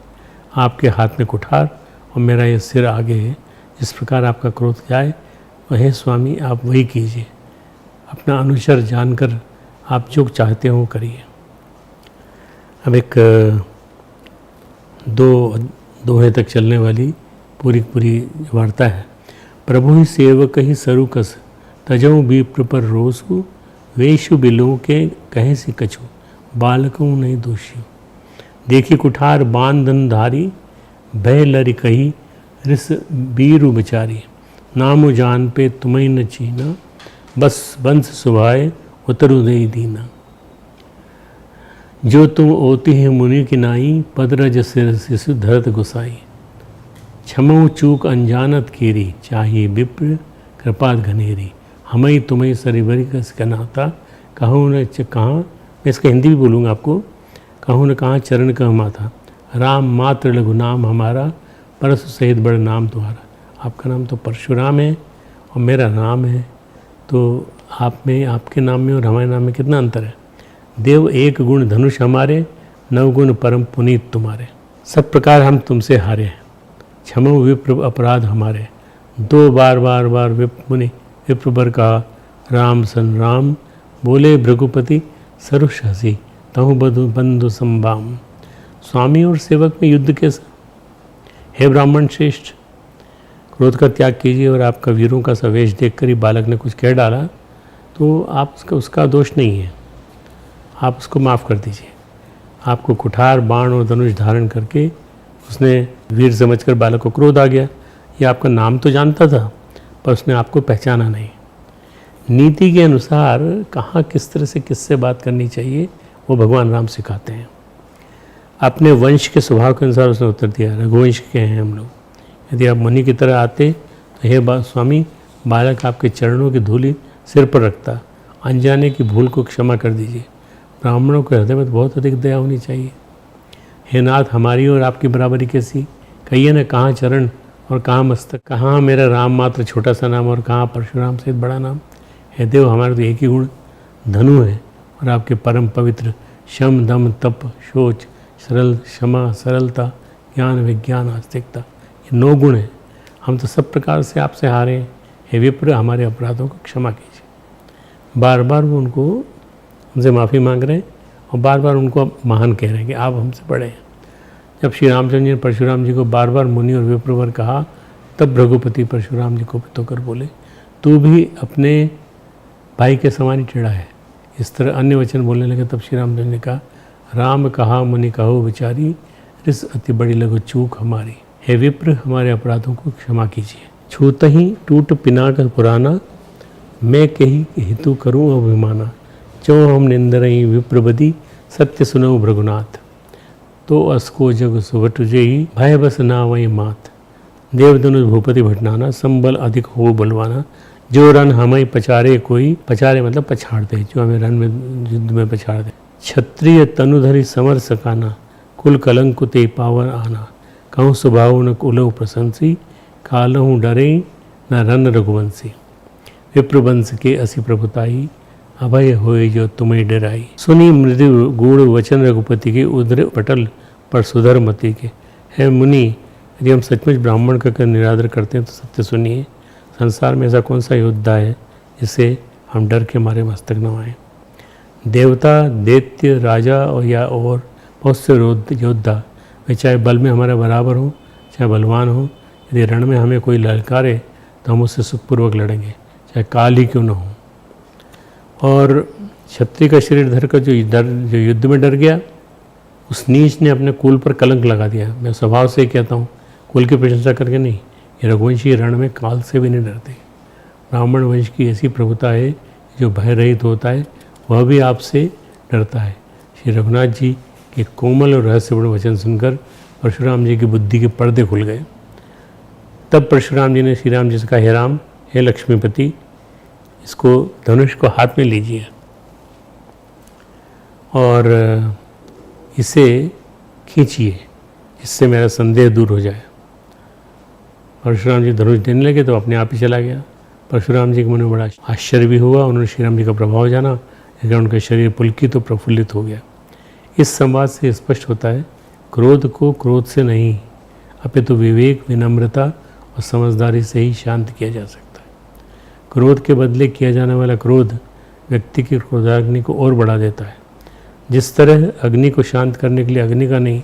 आपके हाथ में कुठार और मेरा ये सिर आगे है। जिस प्रकार आपका क्रोध जाए वह स्वामी आप वही कीजिए। अपना अनुचर जानकर आप जो चाहते हो करिए। अब एक दोहे तक चलने वाली पूरी वार्ता है। प्रभु ही सेवक ही सरुकस, तजऊ विप्र पर रोसु, वेशु बिलो के कहे से कछु, बालकों नहीं दोषी। देखी कुठार बांधन धारी, भय लरि कही रिस बीरु बिचारी, नामु जान पे तुम्हें न चीना, बस बंस सुभाए उतरु दे दीना। जो तुम ओती है मुनि की नाई, पदरज सिर शिशु धरत गुसाई, क्षमऊ चूक अनजानत कीरी, चाहिए विप्र कृपात घनेरी, हमें तुम्हें सरिवरी कस कनाता, कहूँ न कहाँ, मैं इसका हिंदी भी बोलूँगा आपको, कहूँ न कहाँ चरण कह माथा, राम मात्र लघु नाम हमारा, परसु सहित बड़ नाम तुम्हारा। आपका नाम तो परशुराम है और मेरा नाम है, तो आप में, आपके नाम में और हमारे नाम में कितना अंतर है। देव एक गुण धनुष हमारे, नवगुण परम पुनीत तुम्हारे, सब प्रकार हम तुमसे हारे हैं, क्षमो विप्र अपराध हमारे। दो बार मुनि विप्र बर कहा, राम सन राम, बोले भृगुपति सरुष हसी, तहु बंधु संबाम। स्वामी और सेवक में युद्ध कैसा। हे ब्राह्मण श्रेष्ठ, क्रोध का त्याग कीजिए और आपका वीरों का सवेश देखकर ही बालक ने कुछ कह डाला तो आप उसका दोष नहीं है, आप उसको माफ़ कर दीजिए। आपको कुठार, बाण और धनुष धारण करके उसने वीर समझकर बालक को क्रोध आ गया। ये आपका नाम तो जानता था पर उसने आपको पहचाना नहीं। नीति के अनुसार कहाँ किस तरह से किससे बात करनी चाहिए वो भगवान राम सिखाते हैं। अपने वंश के स्वभाव के अनुसार उसने उत्तर दिया, रघुवंश के हैं हम लोग। यदि आप मुनि की तरह आते तो हे स्वामी, बालक आपके चरणों की धूलि सिर पर रखता, अनजाने की भूल को क्षमा कर दीजिए। ब्राह्मणों के हृदय में तो बहुत अधिक दया होनी चाहिए। हे नाथ, हमारी और आपकी बराबरी कैसी? कहिए न, कहाँ चरण और कहाँ मस्तक, कहाँ मेरा राम मात्र छोटा सा नाम और कहाँ परशुराम सहित बड़ा नाम। हे देव, हमारे तो एक ही गुण धनु है और आपके परम पवित्र शम दम तप शोच सरल क्षमा सरलता ज्ञान विज्ञान आस्तिकता, ये 9 गुण हैं। हम तो सब प्रकार से आपसे हारे हैं। हे विप्र, हमारे अपराधों को क्षमा कीजिए। बार बार वो उनसे माफ़ी मांग रहे हैं और बार बार उनको महान कह रहे हैं कि आप हमसे बड़े हैं। जब श्री रामचंद्र जी ने परशुराम जी को बार बार मुनि और विप्रवर कहा, तब रघुपति परशुराम जी को पितो कर बोले, तू भी अपने भाई के समान ही टेढ़ा है। इस तरह अन्य वचन बोलने लगे। तब श्री रामचंद्र ने कहा, राम कहा मुनि कहो विचारी, रिस अति बड़ी लघु चूक हमारी। हे विप्र, हमारे अपराधों को क्षमा कीजिए। छूत ही टूट पिनाक पुराना, मैं कही हितु करूँ अभिमाना। जो हम निंदरई विप्रबदी, सत्य सुनो भृगुनाथ। तो असको जग सुभट जेही, भय बस ना वही मात। देवधनुष भूपति भटनाना, संबल अधिक हो बलवाना। जो रन हमें पचारे कोई, पचारे मतलब पछाड़ दे, जो हमें रन में युद्ध में पछाड़ दे। क्षत्रिय तनुधरी समर सकाना, कुल कलंक ते पावन आना। कहूँ स्वभाव न कुलव प्रशंसी, कालहूँ डरे न रन रघुवंशी। विप्रवंश के असी प्रभुताई, अभय होए जो तुम्हें डराई। सुनी मृदु गूढ़ वचन रघुपति के, उदर पटल पर सुधर मति के। है मुनि, यदि हम सचमुच ब्राह्मण का निरादर करते हैं तो सत्य सुनिए। संसार में ऐसा कौन सा योद्धा है जिसे हम डर के मारे मस्तक नवाएं। देवता, दैत्य, राजा और या और बहुत से योद्धा, वे चाहे बल में हमारे बराबर हो चाहे बलवान हो, यदि रण में हमें कोई ललकारे तो हम उससे सुखपूर्वक लड़ेंगे, चाहे काल ही क्यों न हो। और क्षत्रिय का शरीर धर कर जो युद्ध में डर गया, उस नीच ने अपने कुल पर कलंक लगा दिया। मैं स्वभाव से ही कहता हूँ, कुल की प्रशंसा करके नहीं। ये रघुवंशी रण में काल से भी नहीं डरते। ब्राह्मण वंश की ऐसी प्रभुता है, जो भय रहित होता है वह भी आपसे डरता है। श्री रघुनाथ जी के कोमल और रहस्यपूर्ण वचन सुनकर परशुराम जी की बुद्धि के पर्दे खुल गए। तब परशुराम जी ने श्री राम जी से कहा, हे राम, हे लक्ष्मीपति, इसको धनुष को हाथ में लीजिए और इसे खींचिए, इससे मेरा संदेह दूर हो जाए। परशुराम जी धनुष देने लगे तो अपने आप ही चला गया। परशुराम जी के मन में बड़ा आश्चर्य भी हुआ। उन्होंने श्री राम जी का प्रभाव जाना, लेकिन उनका शरीर पुलकित तो प्रफुल्लित हो गया। इस संवाद से स्पष्ट होता है, क्रोध को क्रोध से नहीं, अपितु विवेक, विनम्रता और समझदारी से ही शांत किया जा सकता है। क्रोध के बदले किया जाने वाला क्रोध व्यक्ति की क्रोधाग्नि को और बढ़ा देता है। जिस तरह अग्नि को शांत करने के लिए अग्नि का नहीं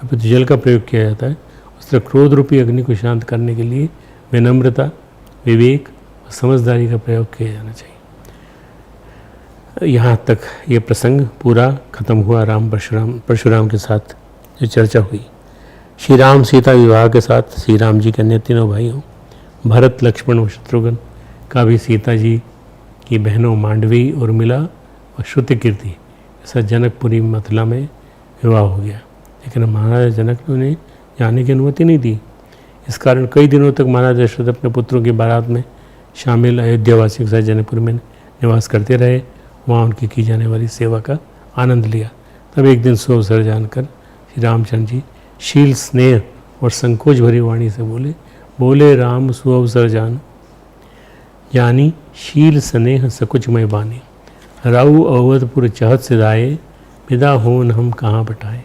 अपितु जल का प्रयोग किया जाता है, उस तरह क्रोध रूपी अग्नि को शांत करने के लिए विनम्रता, विवेक और समझदारी का प्रयोग किया जाना चाहिए। यहाँ तक ये प्रसंग पूरा खत्म हुआ। परशुराम के साथ जो चर्चा हुई, श्री राम सीता विवाह के साथ श्री राम जी के अन्य तीनों भाइयों भरत, लक्ष्मण और शत्रुघ्न का भी सीता जी की बहनों मांडवी, उर्मिला और श्रुतिकीर्ति के साथ जनकपुरी मथुरा में विवाह हो गया। लेकिन महाराजा जनक ने उन्हें जाने की अनुमति नहीं दी। इस कारण कई दिनों तक महाराज दशरथ अपने पुत्रों की बारात में शामिल अयोध्यावासियों के साथ जनकपुर में निवास करते रहे, वहाँ उनकी की जाने वाली सेवा का आनंद लिया। तब एक दिन सुअवसर जानकर श्री रामचंद्र जी शील, स्नेह और संकोच भरी वाणी से बोले राम सुअवसर जान, यानी शील स्नेह सकुचमय बानी। राऊ अवधपुर चहत सिधाए, विदा होन हम कहाँ बटाए।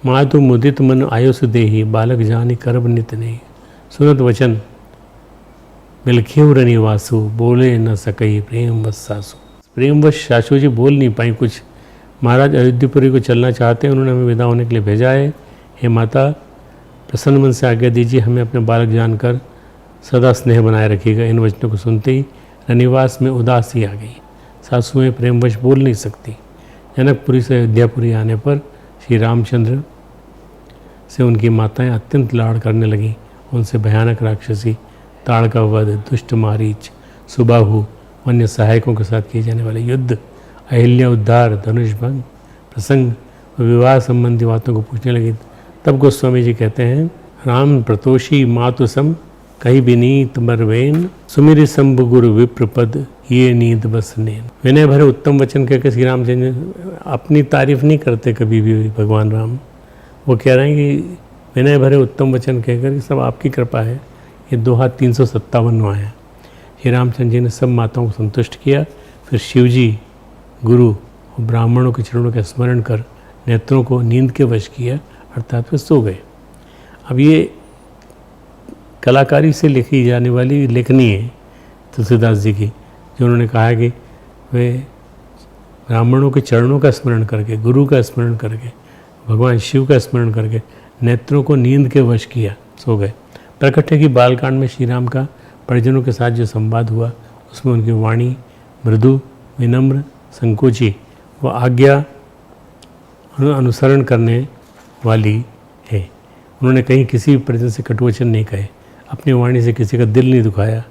मातु मुदित मन आयुष देही, बालक जानी करब नित नहीं। सुनत वचन बिलखेव रनिवासु, बोले न सकई प्रेम वश सासु। प्रेमवश सासू जी बोल नहीं पाई कुछ। महाराज अयोध्यापुरी को चलना चाहते हैं, उन्होंने हमें विदा होने के लिए भेजा है। हे माता, प्रसन्न मन से आज्ञा दीजिए, हमें अपने बालक जानकर सदा स्नेह बनाए रखिएगा। इन वचनों को सुनते ही रनिवास में उदासी आ गई। सासुएं प्रेमवश बोल नहीं सकती। जनकपुरी से अयोध्यापुरी आने पर श्री रामचंद्र से उनकी माताएं अत्यंत लाड़ करने लगीं। उनसे भयानक राक्षसी, ताड़का वध, दुष्ट मारीच, सुबाहु, अन्य सहायकों के साथ किए जाने वाले युद्ध, अहिल्या उद्धार, धनुष भंग प्रसंग और विवाह संबंधी बातों को पूछने लगी। तब गोस्वामी जी कहते हैं, राम प्रतोषी मातु सम, कही विनीत मरवेन, सुमिरि शंभु गुरु विप्रपद, ये नींद बस नैन। विनय भरे उत्तम वचन कहकर श्री रामचंद्र अपनी तारीफ नहीं करते कभी भी भगवान राम, वो कह रहे हैं कि विनय भरे उत्तम वचन कहकर कि सब आपकी कृपा है। ये दोहा 357वां है। श्री रामचंद्र जी ने सब माताओं को संतुष्ट किया। फिर शिव जी, गुरु और ब्राह्मणों के चरणों का स्मरण कर नेत्रों को नींद के वश किया, अर्थात वे सो गए। अब ये कलाकारी से लिखी जाने वाली लेखनी है तुलसीदास जी की, जो उन्होंने कहा है कि वे ब्राह्मणों के चरणों का स्मरण करके, गुरु का स्मरण करके, भगवान शिव का स्मरण करके नेत्रों को नींद के वश किया, सो गए। प्रकट है कि बालकांड में श्री राम का परिजनों के साथ जो संवाद हुआ उसमें उनकी वाणी मृदु, विनम्र, संकोची व आज्ञा अनुसरण करने वाली है। उन्होंने कहीं किसी भी परिजन से कटुवचन नहीं कहे, अपनी वाणी से किसी का दिल नहीं दुखाया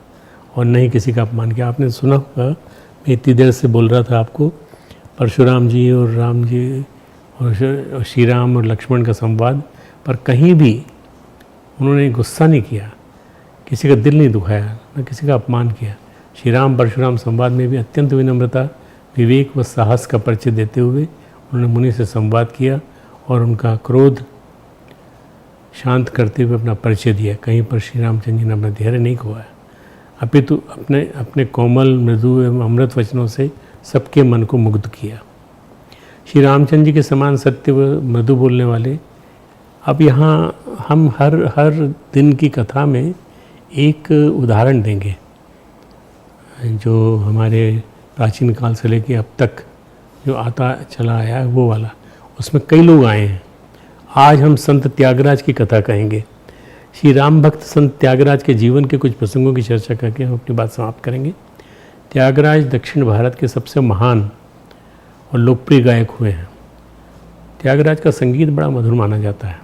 और न ही किसी का अपमान किया। आपने सुना होगा, मैं इतनी देर से बोल रहा था आपको, परशुराम जी और राम जी और श्री राम और लक्ष्मण का संवाद, पर कहीं भी उन्होंने गुस्सा नहीं किया, किसी का दिल नहीं दुखाया, न किसी का अपमान किया। श्री राम परशुराम संवाद में भी अत्यंत विनम्रता, विवेक व साहस का परिचय देते हुए उन्होंने मुनि से संवाद किया और उनका क्रोध शांत करते हुए अपना परिचय दिया। कहीं पर श्री रामचंद्र जी ने अपना धैर्य नहीं खोया, अपितु अपने कोमल, मृदु एवं अमृत वचनों से सबके मन को मुग्ध किया। श्री रामचंद्र जी के समान सत्य व मृदु बोलने वाले, अब यहाँ हम हर दिन की कथा में एक उदाहरण देंगे जो हमारे प्राचीन काल से लेकर अब तक जो आता चला आया है वो वाला। उसमें कई लोग आए हैं। आज हम संत त्यागराज की कथा कहेंगे। श्री राम भक्त संत त्यागराज के जीवन के कुछ प्रसंगों की चर्चा करके हम अपनी बात समाप्त करेंगे। त्यागराज दक्षिण भारत के सबसे महान और लोकप्रिय गायक हुए हैं। त्यागराज का संगीत बड़ा मधुर माना जाता है।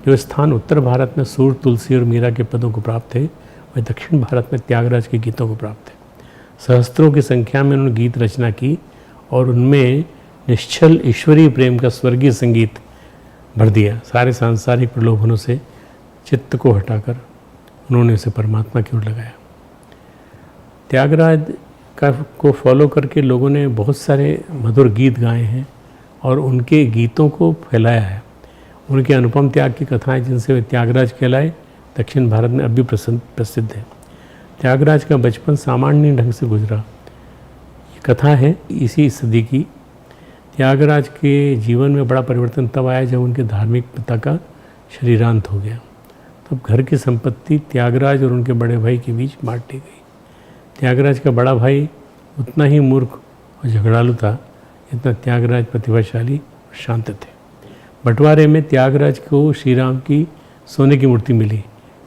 जो स्थान उत्तर भारत में सूर, तुलसी और मीरा के पदों को प्राप्त है, वह दक्षिण भारत में त्यागराज के गीतों को प्राप्त है। सहस्त्रों की संख्या में उन्होंने गीत रचना की और उनमें निश्चल ईश्वरीय प्रेम का स्वर्गीय संगीत भर दिया। सारे सांसारिक प्रलोभनों से चित्त को हटाकर उन्होंने उसे परमात्मा की ओर लगाया। त्यागराज को फॉलो करके लोगों ने बहुत सारे मधुर गीत गाए हैं और उनके गीतों को फैलाया है। उनके अनुपम त्याग की कथाएं, जिनसे वे त्यागराज कहलाए, दक्षिण भारत में अब भी प्रसिद्ध है। त्यागराज का बचपन सामान्य ढंग से गुजरा, ये कथा है इसी सदी की। त्यागराज के जीवन में बड़ा परिवर्तन तब आया जब उनके धार्मिक पिता का शरीरांत हो गया। तब घर की संपत्ति त्यागराज और उनके बड़े भाई के बीच बांट दी गई। त्यागराज का बड़ा भाई उतना ही मूर्ख और झगड़ालू था जितना त्यागराज प्रतिभाशाली और शांत थे। बंटवारे में त्यागराज को श्री राम की सोने की मूर्ति मिली,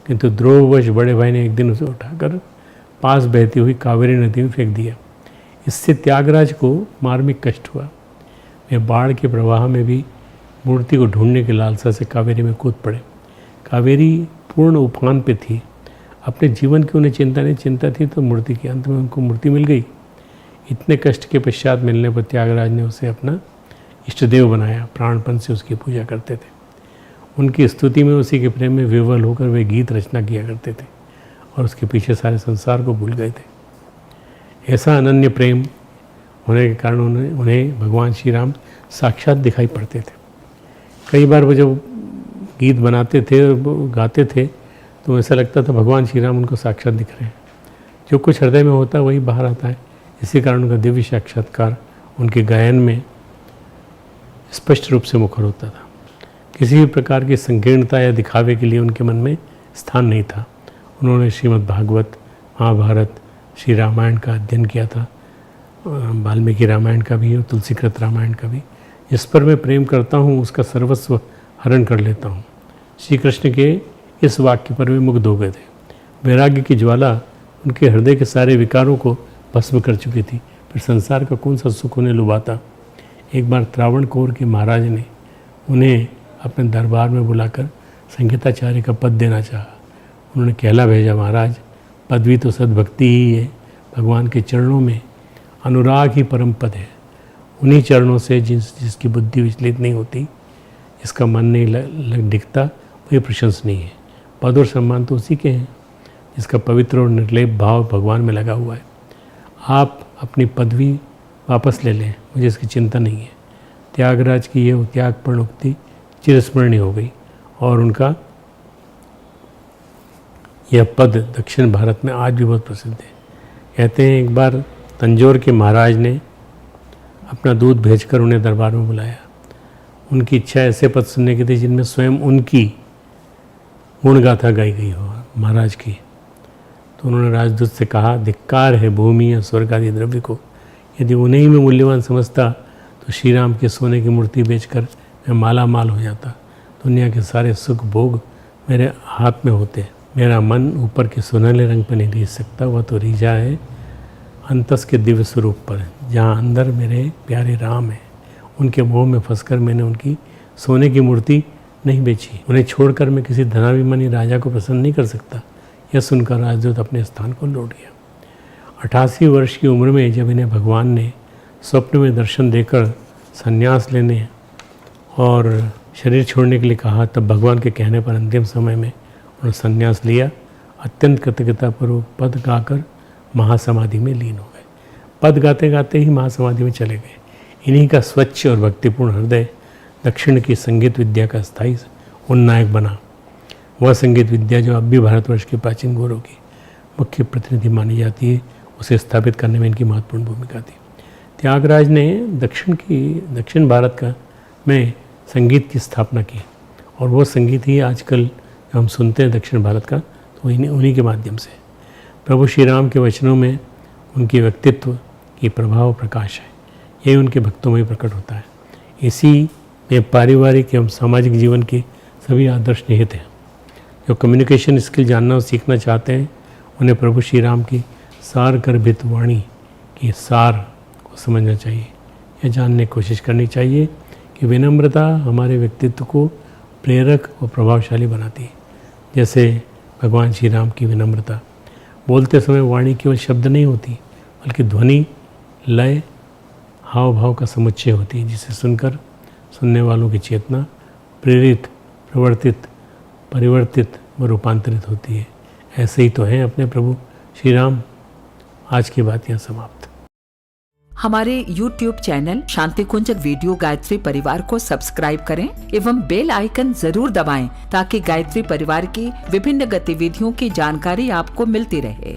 किंतु द्रोहवश बड़े भाई ने एक दिन उसे उठाकर पास बहती हुई कावेरी नदी में फेंक दिया। इससे त्यागराज को मार्मिक कष्ट हुआ। वे बाढ़ के प्रवाह में भी मूर्ति को ढूंढने की लालसा से कावेरी में कूद पड़े। कावेरी पूर्ण उफान पे थी। अपने जीवन की उन्हें चिंता थी तो मूर्ति की, अंत में उनको मूर्ति मिल गई। इतने कष्ट के पश्चात मिलने पर त्यागराज ने उसे अपना इष्टदेव बनाया, प्राणपन से उसकी पूजा करते थे। उनकी स्तुति में, उसी के प्रेम में विह्वल होकर वे गीत रचना किया करते थे और उसके पीछे सारे संसार को भूल गए थे। ऐसा अनन्य प्रेम होने के कारण उन्हें भगवान श्री राम साक्षात दिखाई पड़ते थे। कई बार वो जब गीत बनाते थे और गाते थे तो ऐसा लगता था भगवान श्री राम उनको साक्षात दिख रहे हैं। जो कुछ हृदय में होता है वही बाहर आता है। इसी कारण उनका दिव्य साक्षात्कार उनके गायन में स्पष्ट रूप से मुखर होता था। किसी भी प्रकार की संकीर्णता या दिखावे के लिए उनके मन में स्थान नहीं था। उन्होंने श्रीमद् भागवत, महाभारत, श्री रामायण का अध्ययन किया था, वाल्मीकि रामायण का भी और तुलसीकृत रामायण का भी। जिस पर मैं प्रेम करता हूँ उसका सर्वस्व हरण कर लेता हूँ। श्री कृष्ण के इस वाक्य पर वे मुग्ध हो गए थे। वैराग्य की ज्वाला उनके हृदय के सारे विकारों को भस्म कर चुकी थी। फिर संसार का कौन सा सुख उन्हें लुभाता। एक बार त्रावणकोर के महाराज ने उन्हें अपने दरबार में बुलाकर संगीताचार्य का पद देना चाहा। उन्होंने कहला भेजा, महाराज, पदवी तो सद्भक्ति ही है। भगवान के चरणों में अनुराग ही परम पद है। उन्हीं चरणों से जिसकी बुद्धि विचलित नहीं होती, जिसका मन नहीं दिखता, वही प्रशंसनीय है। पद और सम्मान तो उसी के हैं जिसका पवित्र और निर्लेप भाव भगवान में लगा हुआ है। आप अपनी पदवी वापस ले लें, मुझे इसकी चिंता नहीं है। त्यागराज की यह त्यागपूर्ण उक्ति चिरस्मरणीय हो गई और उनका यह पद दक्षिण भारत में आज भी बहुत प्रसिद्ध है। कहते हैं एक बार तंजौर के महाराज ने अपना दूत भेजकर उन्हें दरबार में बुलाया। उनकी इच्छा ऐसे पद सुनने की थी जिनमें स्वयं उनकी गुणगाथा गाई गई हो महाराज की। तो उन्होंने राजदूत से कहा, धिक्कार है भूमि या स्वर्ग आदि द्रव्य को, यदि उन्हें ही मैं मूल्यवान समझता तो श्री राम की सोने की मूर्ति बेचकर मैं माला माल हो जाता। दुनिया के सारे सुख भोग मेरे हाथ में होते। मेरा मन ऊपर के सुनहले रंग पर नहीं रीझ सकता, वह तो रीझा है अंतस के दिव्य स्वरूप पर, जहाँ अंदर मेरे प्यारे राम हैं। उनके मोह में फंसकर मैंने उनकी सोने की मूर्ति नहीं बेची। उन्हें छोड़कर मैं किसी धनाभिमानी राजा को प्रसन्न नहीं कर सकता। यह सुनकर राजदूत अपने स्थान को लौट गया। 88 वर्ष की उम्र में जब इन्हें भगवान ने स्वप्न में दर्शन देकर संन्यास लेने और शरीर छोड़ने के लिए कहा, तब भगवान के कहने पर अंतिम समय में उन्होंने संन्यास लिया। अत्यंत कृतज्ञतापूर्वक पद गाकर महासमाधि में लीन हो गए। पद गाते गाते ही महासमाधि में चले गए। इन्हीं का स्वच्छ और भक्तिपूर्ण हृदय दक्षिण की संगीत विद्या का स्थायी उन्नायक बना। वह संगीत विद्या जो अब भी भारतवर्ष के प्राचीन गौरव की मुख्य प्रतिनिधि मानी जाती है, उसे स्थापित करने में इनकी महत्वपूर्ण भूमिका थी। त्यागराज ने दक्षिण भारत में संगीत की स्थापना की और वो संगीत ही आजकल हम सुनते हैं दक्षिण भारत का, तो उन्हीं के माध्यम से। प्रभु श्री राम के वचनों में उनके व्यक्तित्व की प्रभाव प्रकाश है। यही उनके भक्तों में प्रकट होता है। इसी में पारिवारिक एवं सामाजिक जीवन के सभी आदर्श निहित हैं। जो कम्युनिकेशन स्किल जानना और सीखना चाहते हैं, उन्हें प्रभु श्री राम की सार गर्भित वाणी की सार को समझना चाहिए। यह जानने की कोशिश करनी चाहिए कि विनम्रता हमारे व्यक्तित्व को प्रेरक और प्रभावशाली बनाती है। जैसे भगवान श्री राम की विनम्रता। बोलते समय वाणी केवल शब्द नहीं होती, बल्कि ध्वनि, लय, हाव भाव का समुच्चय होती है, जिसे सुनकर सुनने वालों की चेतना प्रेरित, प्रवर्तित, परिवर्तित व रूपांतरित होती है। ऐसे ही तो हैं अपने प्रभु श्री राम। आज की बात यहाँ समाप्त। हमारे YouTube चैनल शांति कुंज वीडियो गायत्री परिवार को सब्सक्राइब करें एवं बेल आइकन जरूर दबाएं ताकि गायत्री परिवार की विभिन्न गतिविधियों की जानकारी आपको मिलती रहे।